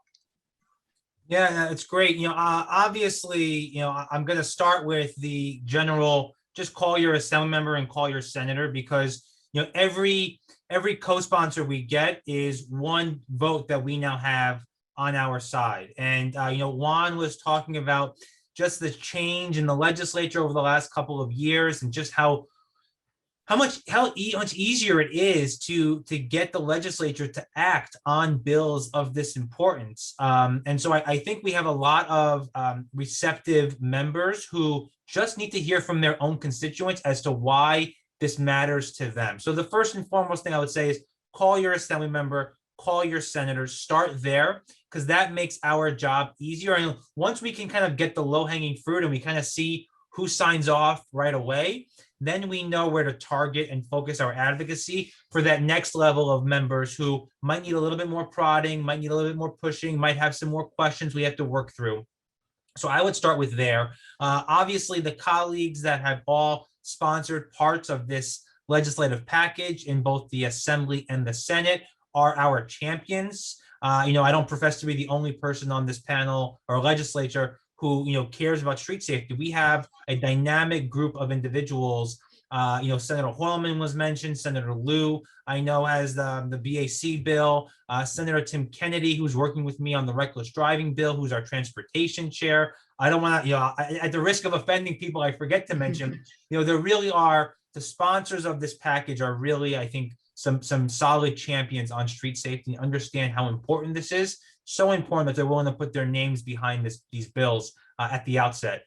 Yeah, it's great. You know, obviously, you know, I'm going to start with the general, just call your assembly member and call your senator, because, you know, every co-sponsor we get is one vote that we now have on our side. And, you know, Juan was talking about just the change in the legislature over the last couple of years, and just how much easier it is to get the legislature to act on bills of this importance. And so I think we have a lot of receptive members who just need to hear from their own constituents as to why this matters to them. So the first and foremost thing I would say is call your assembly member, call your senators, start there, because that makes our job easier. And once we can kind of get the low-hanging fruit and we kind of see who signs off right away, then we know where to target and focus our advocacy for that next level of members who might need a little bit more prodding, might need a little bit more pushing, might have some more questions we have to work through. So I would start with there. Obviously, the colleagues that have all sponsored parts of this legislative package in both the Assembly and the Senate are our champions. I don't profess to be the only person on this panel or legislature who cares about street safety. We have a dynamic group of individuals. Senator Hoylman was mentioned, Senator Lieu, I know, has the BAC bill, Senator Tim Kennedy, who's working with me on the reckless driving bill, who's our transportation chair. I don't want to, at the risk of offending people, I forget to mention, there really are, the sponsors of this package are really, I think, some solid champions on street safety, understand how important this is. So important that they're willing to put their names behind these bills at the outset.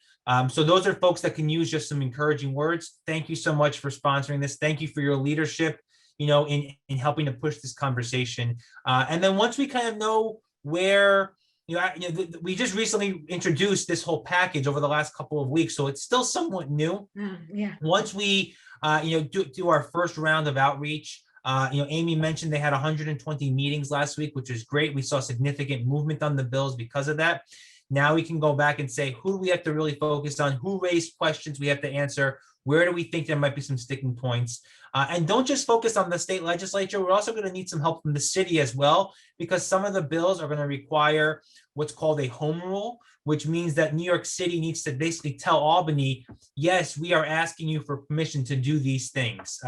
So those are folks that can use just some encouraging words. Thank you so much for sponsoring this. Thank you for your leadership, in helping to push this conversation. And then once we kind of know where, we just recently introduced this whole package over the last couple of weeks, so it's still somewhat new. Yeah. Once we, do our first round of outreach, Amy mentioned they had 120 meetings last week, which is great. We saw significant movement on the bills because of that. Now we can go back and say, who do we have to really focus on? Who raised questions we have to answer? Where do we think there might be some sticking points? And don't just focus on the state legislature. We're also going to need some help from the city as well, because some of the bills are going to require what's called a home rule, which means that New York City needs to basically tell Albany, yes, we are asking you for permission to do these things.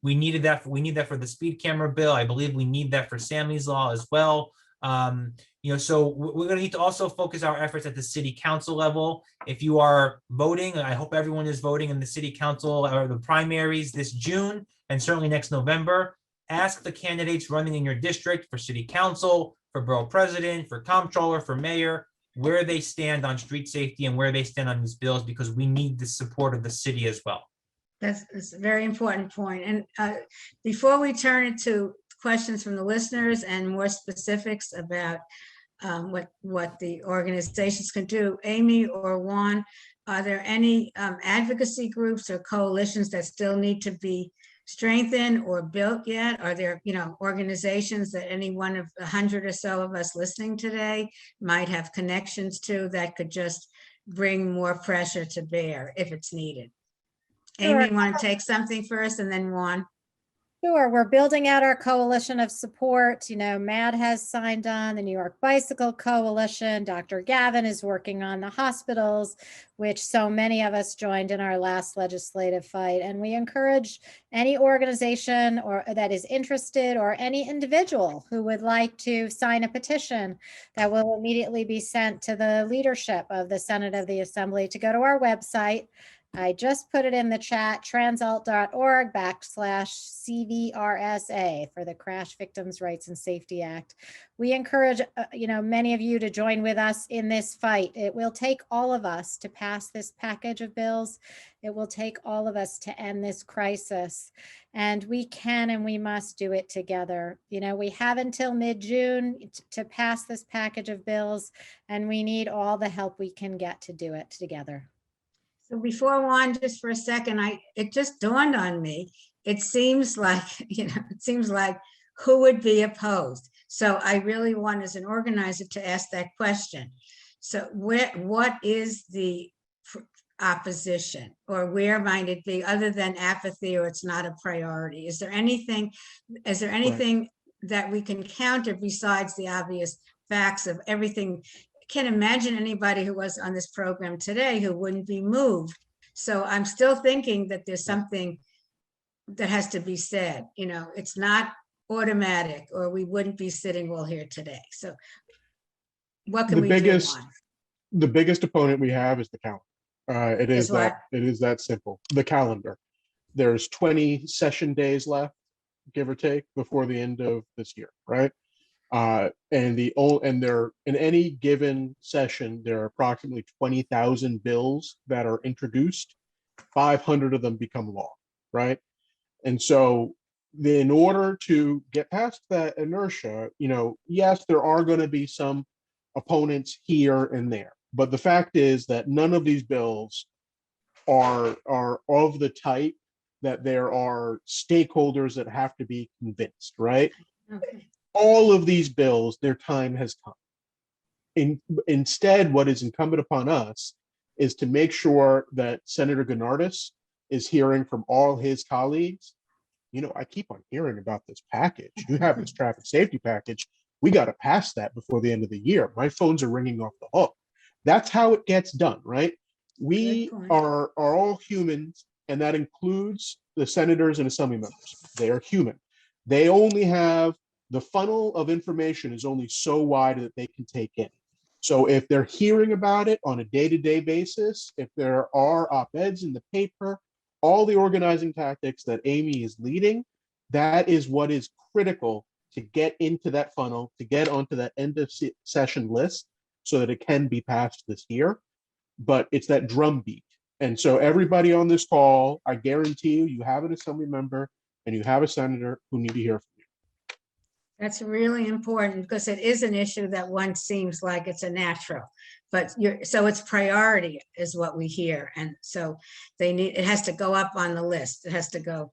We need that for the speed camera bill. I believe we need that for Sammy's law as well. So we're going to need to also focus our efforts at the city council level. If you are voting, I hope everyone is voting in the city council or the primaries this June and certainly next November. Ask the candidates running in your district for city council, for borough president, for comptroller, for mayor, where they stand on street safety and where they stand on these bills, because we need the support of the city as well. That's a very important point. And before we turn it to questions from the listeners and more specifics about what the organizations can do, Amy or Juan, are there any advocacy groups or coalitions that still need to be strengthened or built yet? Are there, organizations that any one of 100 or so of us listening today might have connections to that could just bring more pressure to bear if it's needed? Sure. Amy, want to take something first and then Juan? Sure, we're building out our coalition of support. MAD has signed on, the New York Bicycle Coalition. Dr. Gavin is working on the hospitals, which so many of us joined in our last legislative fight. And we encourage any organization or that is interested, or any individual who would like to sign a petition that will immediately be sent to the leadership of the Senate of the Assembly, to go to our website. I just put it in the chat, transalt.org/CVRSA for the Crash Victims' Rights and Safety Act. We encourage, many of you to join with us in this fight. It will take all of us to pass this package of bills. It will take all of us to end this crisis. And we can and we must do it together. We have until mid-June to pass this package of bills, and we need all the help we can get to do it together. So before Juan, just for a second, it just dawned on me. It seems like, who would be opposed? So I really want, as an organizer, to ask that question. So what is the opposition, or where might it be, other than apathy or it's not a priority? Is there anything that we can counter besides the obvious facts of everything? Can't imagine anybody who was on this program today who wouldn't be moved. So I'm still thinking that there's something that has to be said. It's not automatic, or we wouldn't be sitting all here today. So what can we do? The biggest opponent we have is the calendar. It is that simple. The calendar. There's 20 session days left, give or take, before the end of this year, right? And there, in any given session, there are approximately 20,000 bills that are introduced. 500 of them become law, right? And so in order to get past that inertia, yes, there are going to be some opponents here and there, but the fact is that none of these bills are of the type that there are stakeholders that have to be convinced, right? Okay. All of these bills, their time has come. Instead, what is incumbent upon us is to make sure that Senator Gennardis is hearing from all his colleagues. I keep on hearing about this package. You have this traffic safety package. We got to pass that before the end of the year. My phones are ringing off the hook. That's how it gets done, right? We Good point. are all humans, and that includes the senators and assembly members. They are human. They only have the funnel of information is only so wide that they can take in. So if they're hearing about it on a day-to-day basis, if there are op-eds in the paper, all the organizing tactics that Amy is leading, that is what is critical to get into that funnel, to get onto that end of session list so that it can be passed this year. But it's that drumbeat. And so everybody on this call, I guarantee you have an assembly member and you have a senator who need to hear from you. That's really important because it is an issue that one seems like it's a natural, but so it's priority is what we hear. And so it has to go up on the list. It has to go,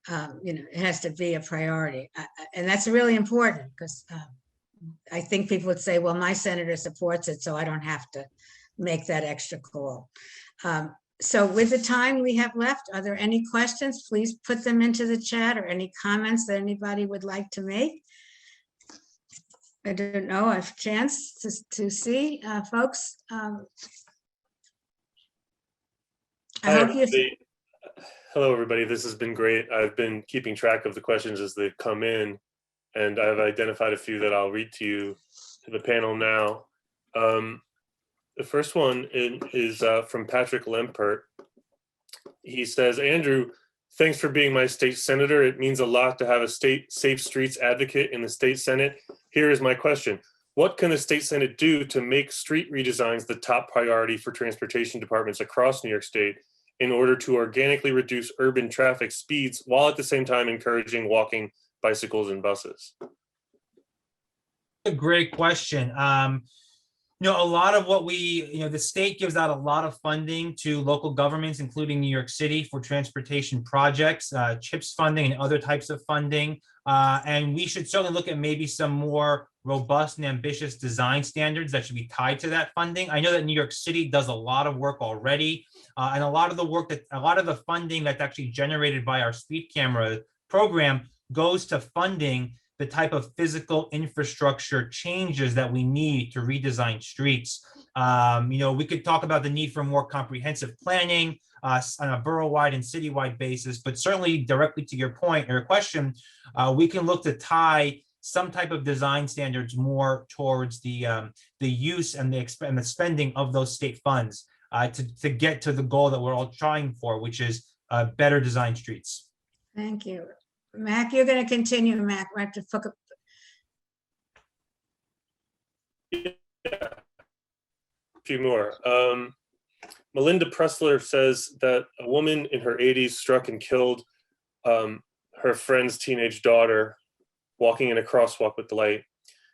it has to be a priority. And that's really important because I think people would say, well, my senator supports it, so I don't have to make that extra call. So with the time we have left, are there any questions? Please put them into the chat or any comments that anybody would like to make. I don't know, I have a chance to see folks. I hope you. Hello, everybody. This has been great. I've been keeping track of the questions as they come in, and I've identified a few that I'll read to you to the panel now. The first one is from Patrick Lempert. He says, Andrew, thanks for being my state senator. It means a lot to have a state safe streets advocate in the state Senate. Here is my question. What can the state Senate do to make street redesigns the top priority for transportation departments across New York State in order to organically reduce urban traffic speeds while at the same time encouraging walking, bicycles, and buses? A great question. A lot of what the state gives out a lot of funding to local governments, including New York City, for transportation projects, CHIPS funding and other types of funding. And we should certainly look at maybe some more robust and ambitious design standards that should be tied to that funding. I know that New York City does a lot of work already, and a lot of the funding that's actually generated by our speed camera program goes to funding the type of physical infrastructure changes that we need to redesign streets. We could talk about the need for more comprehensive planning on a borough-wide and city-wide basis, but certainly directly to your point or your question, we can look to tie some type of design standards more towards the use and the spending of those state funds to get to the goal that we're all trying for, which is better design streets. Thank you. Mac, you're going to continue, Mac, right to fuck up. Yeah. A few more. Melinda Pressler says that a woman in her 80s struck and killed her friend's teenage daughter walking in a crosswalk with the light.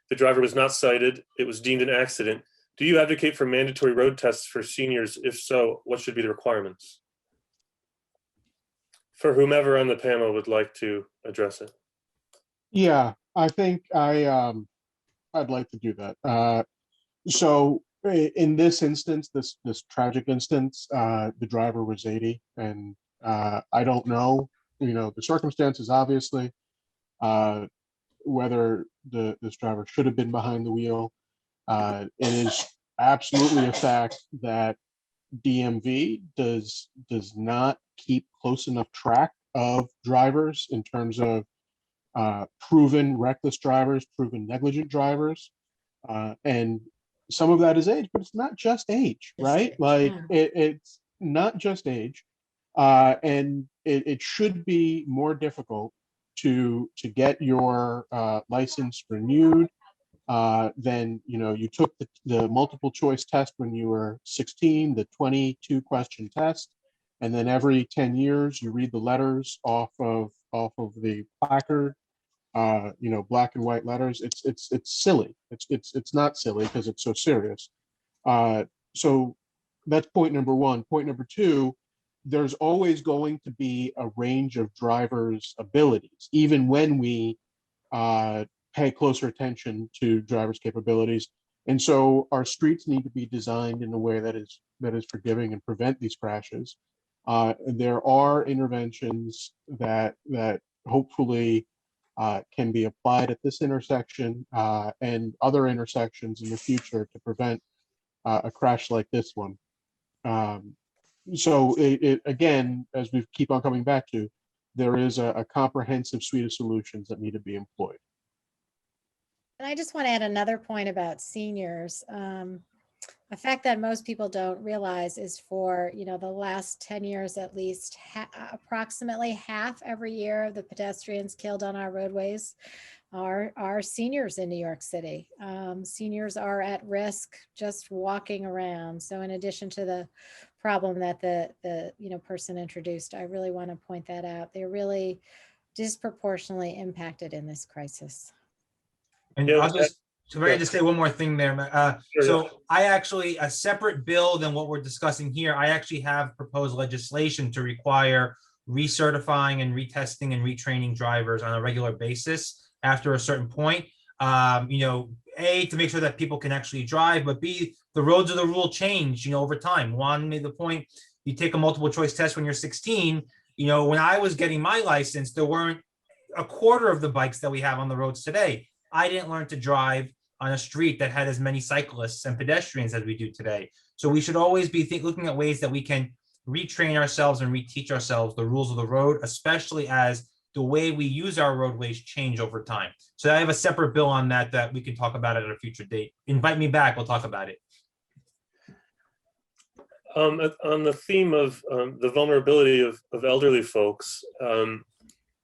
The driver was not cited. It was deemed an accident. Do you advocate for mandatory road tests for seniors? If so, what should be the requirements? For whomever on the panel would like to address it. Yeah, I think I'd like to do that. So in this instance, this tragic instance, the driver was 80, and I don't know, the circumstances, obviously, whether this driver should have been behind the wheel. It is absolutely a fact that DMV does not keep close enough track of drivers in terms of proven reckless drivers, proven negligent drivers, and some of that is age, but it's not just age, right? Like it's not just age, and it should be more difficult to get your license renewed. Then you took the multiple choice test when you were 16, the 22 question test, and then every 10 years you read the letters off of off of the placard, black and white letters. It's silly. It's not silly because it's so serious. So that's point number one. Point number two, there's always going to be a range of drivers' abilities, even when we pay closer attention to drivers' capabilities. And so our streets need to be designed in a way that is forgiving and prevent these crashes. There are interventions that hopefully can be applied at this intersection and other intersections in the future to prevent a crash like this one. So it again, as we keep on coming back to, there is a comprehensive suite of solutions that need to be employed. And I just want to add another point about seniors. A fact that most people don't realize is for, the last 10 years at least, approximately half every year of the pedestrians killed on our roadways are seniors in New York City. Seniors are at risk just walking around. So in addition to the problem that the person introduced, I really want to point that out. They're really disproportionately impacted in this crisis. And Yeah, I'll just say one more thing there. Sure, So I actually, a separate bill than what we're discussing here, I actually have proposed legislation to require recertifying and retesting and retraining drivers on a regular basis after a certain point. A, to make sure that people can actually drive, but B, the roads of the rule change, over time. Juan made the point, you take a multiple choice test when you're 16. When I was getting my license, there weren't a quarter of the bikes that we have on the roads today. I didn't learn to drive on a street that had as many cyclists and pedestrians as we do today. So we should always be looking at ways that we can retrain ourselves and reteach ourselves the rules of the road, especially as the way we use our roadways change over time. So I have a separate bill on that we can talk about at a future date. Invite me back, we'll talk about it. On the theme of the vulnerability of elderly folks,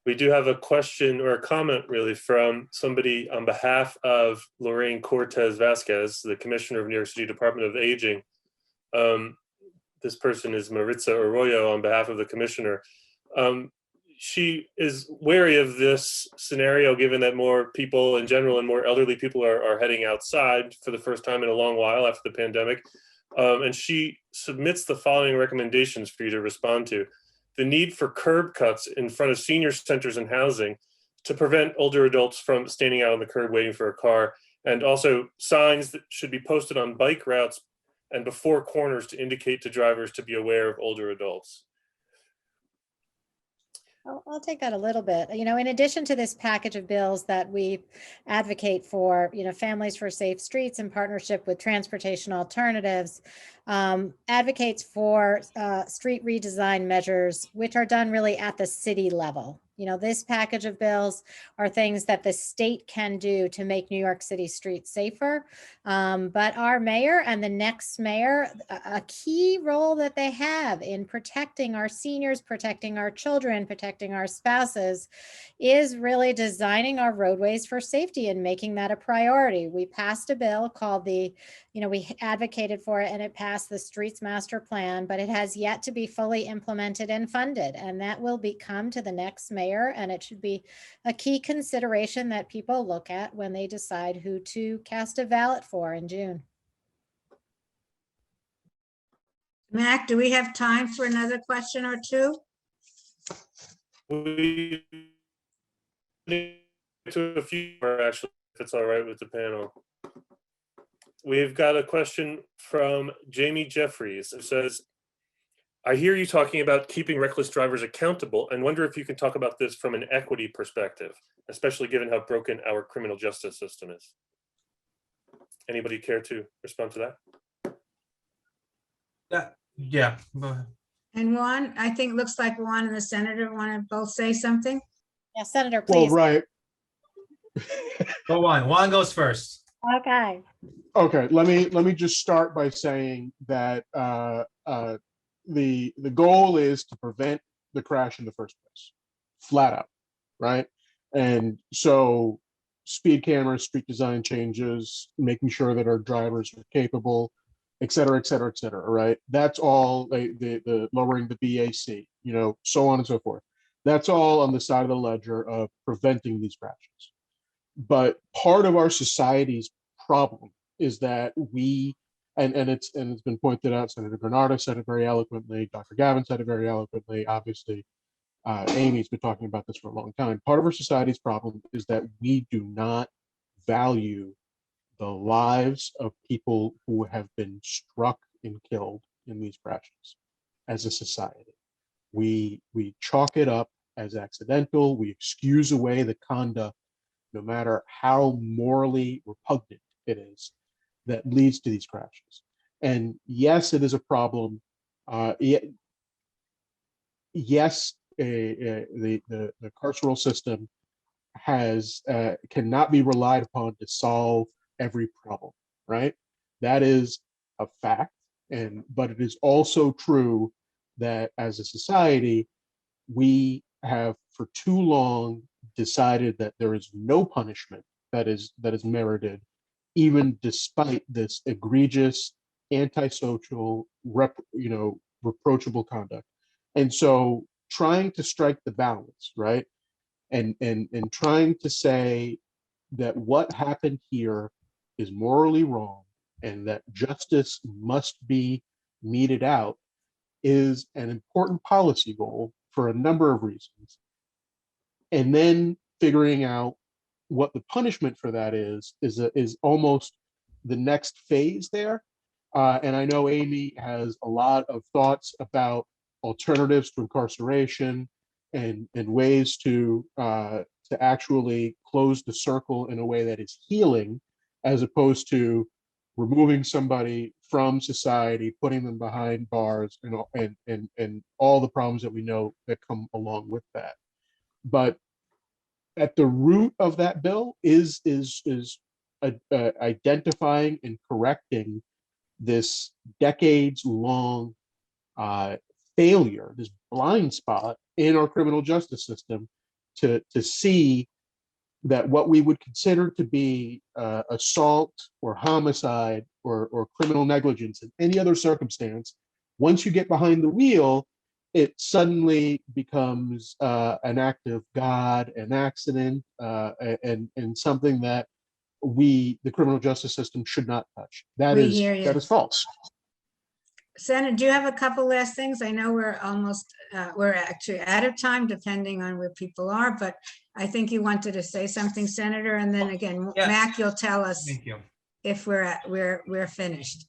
we do have a question or a comment really from somebody on behalf of Lorraine Cortez Vasquez, the Commissioner of New York City Department of Aging. This person is Maritza Arroyo on behalf of the Commissioner. She is wary of this scenario, given that more people in general and more elderly people are heading outside for the first time in a long while after the pandemic. And she submits the following recommendations for you to respond to. The need for curb cuts in front of senior centers and housing to prevent older adults from standing out on the curb waiting for a car, and also signs that should be posted on bike routes and before corners to indicate to drivers to be aware of older adults. I'll take that a little bit. In addition to this package of bills that we advocate for, Families for Safe Streets in partnership with Transportation Alternatives, advocates for street redesign measures, which are done really at the city level. This package of bills are things that the state can do to make New York City streets safer. But our mayor and the next mayor, a key role that they have in protecting our seniors, protecting our children, protecting our spouses, is really designing our roadways for safety and making that a priority. We passed a bill called we advocated for it, and it passed the Streets Master Plan, but it has yet to be fully implemented and funded. And that will come to the next mayor, and it should be a key consideration that people look at when they decide who to cast a ballot for in June. Mac, do we have time for another question or two? We to a few more, actually, if it's all right with the panel. We've got a question from Jamie Jeffries. It says, I hear you talking about keeping reckless drivers accountable and wonder if you can talk about this from an equity perspective, especially given how broken our criminal justice system is. Anybody care to respond to that? Yeah, go ahead. And Juan, I think looks like Juan and the senator want to both say something. Yeah, Senator, please. Well, right. Go on. Juan goes first. Okay. Okay, let me just start by saying that the goal is to prevent the crash in the first place, flat out, right? And so speed cameras, street design changes, making sure that our drivers are capable, et cetera, right? That's all the lowering the BAC, so on and so forth. That's all on the side of the ledger of preventing these crashes. But part of our society's problem is that it's been pointed out, Senator Bernardo said it very eloquently, Dr. Gavin said it very eloquently, obviously, Amy's been talking about this for a long time. Part of our society's problem is that we do not value the lives of people who have been struck and killed in these crashes as a society. We chalk it up as accidental, we excuse away the conduct, no matter how morally repugnant it is, that leads to these crashes. And yes, it is a problem. Yes, the carceral system cannot be relied upon to solve every problem, right? That is a fact. But it is also true that as a society, we have for too long decided that there is no punishment that is merited, even despite this egregious, antisocial, reproachable conduct. And so trying to strike the balance, right? And trying to say that what happened here is morally wrong and that justice must be meted out is an important policy goal for a number of reasons. And then figuring out what the punishment for that is almost the next phase there. And I know Amy has a lot of thoughts about alternatives to incarceration and ways to actually close the circle in a way that is healing, as opposed to removing somebody from society, putting them behind bars, and all the problems that we know that come along with that. But at the root of that bill is identifying and correcting this decades-long failure, this blind spot in our criminal justice system, to see that what we would consider to be assault or homicide or criminal negligence in any other circumstance, once you get behind the wheel, it suddenly becomes an act of God, an accident, and something that the criminal justice system should not touch. That is false. Senator, do you have a couple last things? I know we're almost, we're actually out of time depending on where people are, but I think you wanted to say something, Senator, and then again, Yes. Mac, you'll tell us Thank you. if we're finished.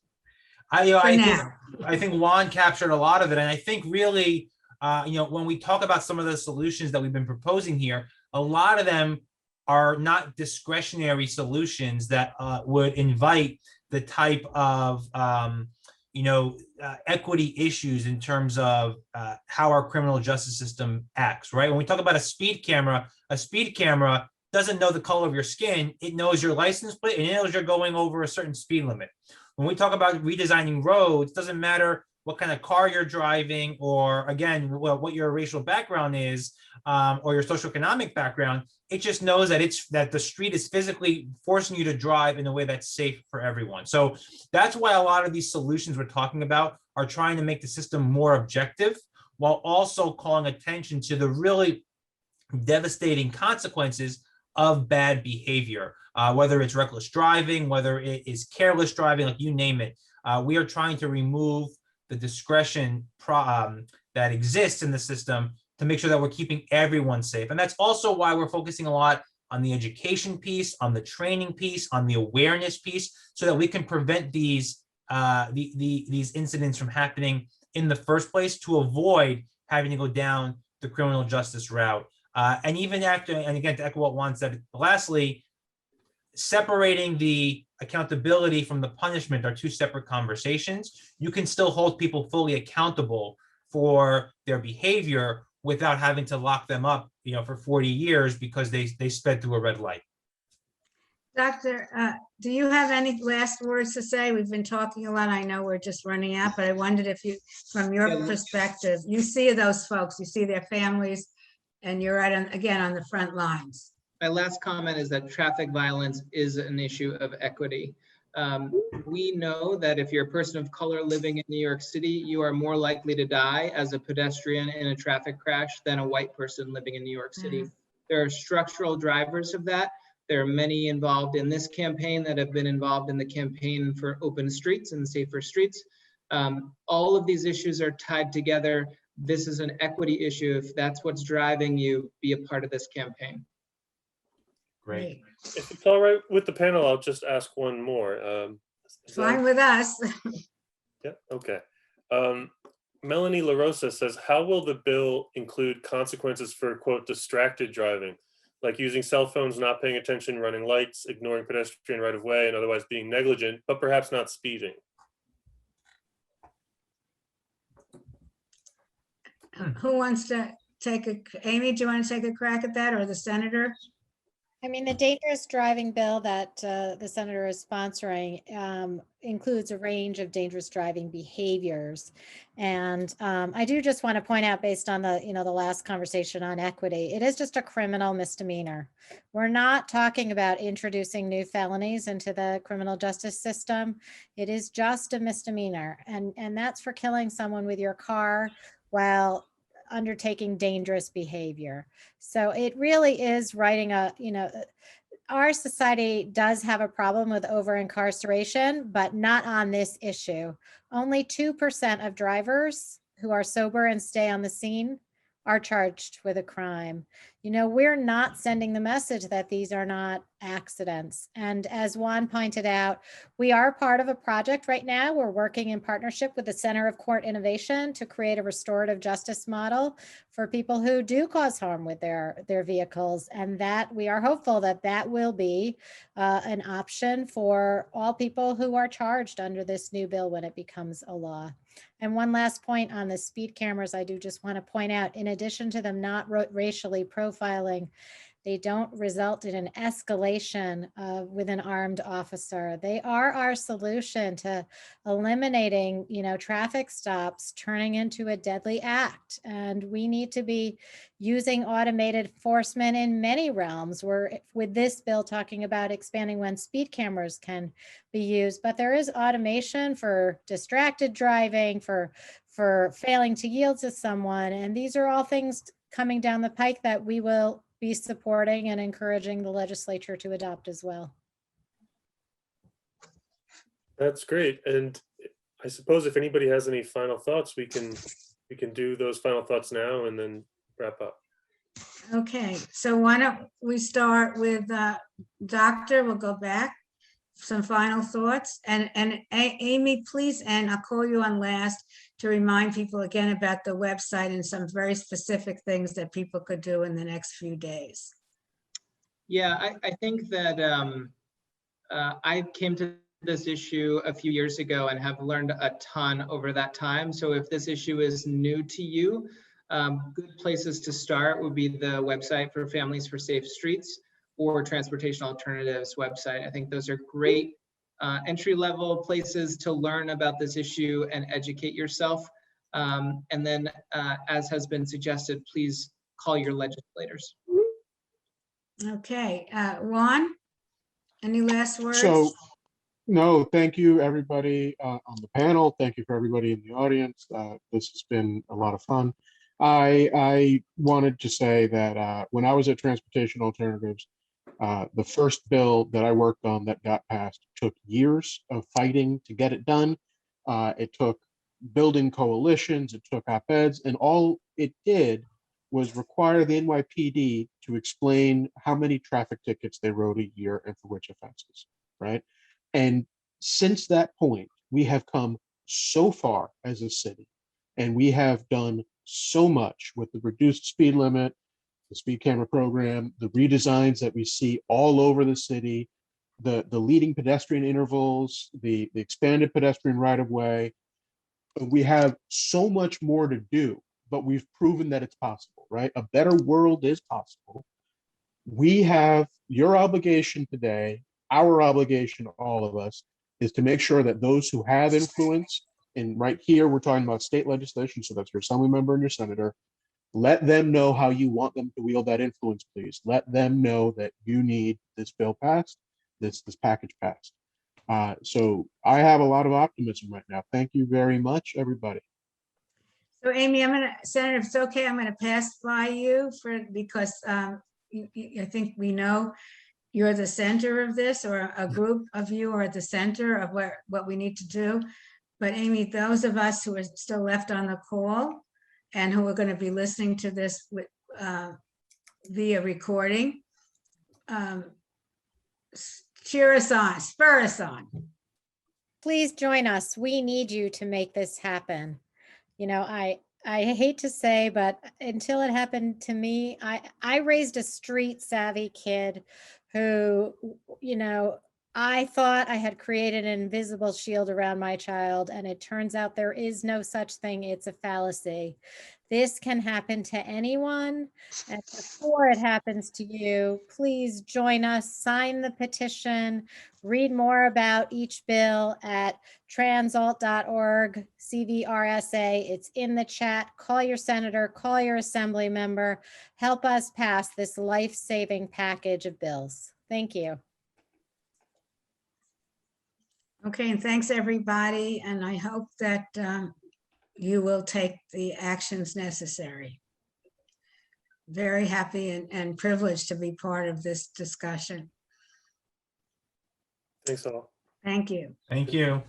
I think Juan captured a lot of it, and I think really, when we talk about some of the solutions that we've been proposing here, a lot of them are not discretionary solutions that would invite the type of equity issues in terms of how our criminal justice system acts, right? When we talk about a speed camera doesn't know the color of your skin. It knows your license plate and it knows you're going over a certain speed limit. When we talk about redesigning roads, it doesn't matter what kind of car you're driving, or again, what your racial background is, or your socioeconomic background. It just knows that the street is physically forcing you to drive in a way that's safe for everyone. So that's why a lot of these solutions we're talking about are trying to make the system more objective, while also calling attention to the really devastating consequences of bad behavior, whether it's reckless driving, whether it is careless driving, like you name it. We are trying to remove the discretion that exists in the system to make sure that we're keeping everyone safe. And that's also why we're focusing a lot on the education piece, on the training piece, on the awareness piece, so that we can prevent these incidents from happening in the first place, to avoid having to go down the criminal justice route. And even after, and again, to echo what Juan said, lastly, separating the accountability from the punishment are two separate conversations. You can still hold people fully accountable for their behavior without having to lock them up, for 40 years because they sped through a red light. Doctor, do you have any last words to say? We've been talking a lot. I know we're just running out, but I wondered if you, from your perspective, you see those folks, you see their families, and you're right on the front lines. My last comment is that traffic violence is an issue of equity. We know that if you're a person of color living in New York City, you are more likely to die as a pedestrian in a traffic crash than a white person living in New York City. There are structural drivers of that. There are many involved in this campaign that have been involved in the campaign for open streets and safer streets. All of these issues are tied together. This is an equity issue. If that's what's driving you, be a part of this campaign. Great. If it's all right with the panel, I'll just ask one more. Fine with us. Yeah, okay. Melanie LaRosa says, how will the bill include consequences for, quote, distracted driving, like using cell phones, not paying attention, running lights, ignoring pedestrian right of way, and otherwise being negligent, but perhaps not speeding? Who wants to Amy, do you want to take a crack at that, or the senator? I mean, the dangerous driving bill that the senator is sponsoring includes a range of dangerous driving behaviors. And I do just want to point out, based on the, the last conversation on equity, it is just a criminal misdemeanor. We're not talking about introducing new felonies into the criminal justice system. It is just a misdemeanor. And that's for killing someone with your car while undertaking dangerous behavior. So it really is writing our society does have a problem with over incarceration, but not on this issue. Only 2% of drivers who are sober and stay on the scene are charged with a crime. We're not sending the message that these are not accidents. And as Juan pointed out, we are part of a project right now. We're working in partnership with the Center of Court Innovation to create a restorative justice model for people who do cause harm with their vehicles. And that we are hopeful that that will be an option for all people who are charged under this new bill when it becomes a law. And one last point on the speed cameras, I do just want to point out, in addition to them not racially profiling, they don't result in an escalation with an armed officer. They are our solution to eliminating, traffic stops turning into a deadly act. And we need to be using automated enforcement in many realms. We're, with this bill, talking about expanding when speed cameras can be used, but there is automation for distracted driving, for failing to yield to someone. And these are all things coming down the pike that we will be supporting and encouraging the legislature to adopt as well. That's great. And I suppose if anybody has any final thoughts, we can do those final thoughts now and then wrap up. Okay, so why don't we start with Doctor, we'll go back. Some final thoughts, and Amy, please, and I'll call you on last to remind people again about the website and some very specific things that people could do in the next few days. Yeah, I think that I came to this issue a few years ago and have learned a ton over that time. So if this issue is new to you, good places to start would be the website for Families for Safe Streets or Transportation Alternatives website. I think those are great entry-level places to learn about this issue and educate yourself. And then, as has been suggested, please call your legislators. Okay, Juan, any last words? So, no, thank you, everybody on the panel. Thank you for everybody in the audience. This has been a lot of fun. I wanted to say that when I was at Transportation Alternatives, the first bill that I worked on that got passed took years of fighting to get it done. It took building coalitions, it took op-eds, and all it did was require the NYPD to explain how many traffic tickets they wrote a year and for which offenses, right? And since that point, we have come so far as a city, and we have done so much with the reduced speed limit, the speed camera program, the redesigns that we see all over the city, the leading pedestrian intervals, the expanded pedestrian right-of-way. We have so much more to do, but we've proven that it's possible, right? A better world is possible. We have your obligation today, our obligation, all of us, is to make sure that those who have influence, and right here we're talking about state legislation, so that's your assembly member and your senator, let them know how you want them to wield that influence, please. Let them know that you need this bill passed, this package passed. So I have a lot of optimism right now. Thank you very much, everybody. So Amy, Senator, if it's okay, I'm gonna pass by you because I think we know you're the center of this, or a group of you are at the center of what we need to do. But Amy, those of us who are still left on the call and who are going to be listening to this via recording, cheer us on, spur us on. Please join us. We need you to make this happen. You know, I hate to say, but until it happened to me, I raised a street savvy kid who, you know, I thought I had created an invisible shield around my child, and it turns out there is no such thing. It's a fallacy. This can happen to anyone. And before it happens to you, please join us, sign the petition, read more about each bill at transalt.org, CVRSA. It's in the chat. Call your senator, call your assembly member. Help us pass this life-saving package of bills. Thank you. Okay, and thanks everybody. And I hope that you will take the actions necessary. Very happy and privileged to be part of this discussion. Thanks all. Thank you. Thank you.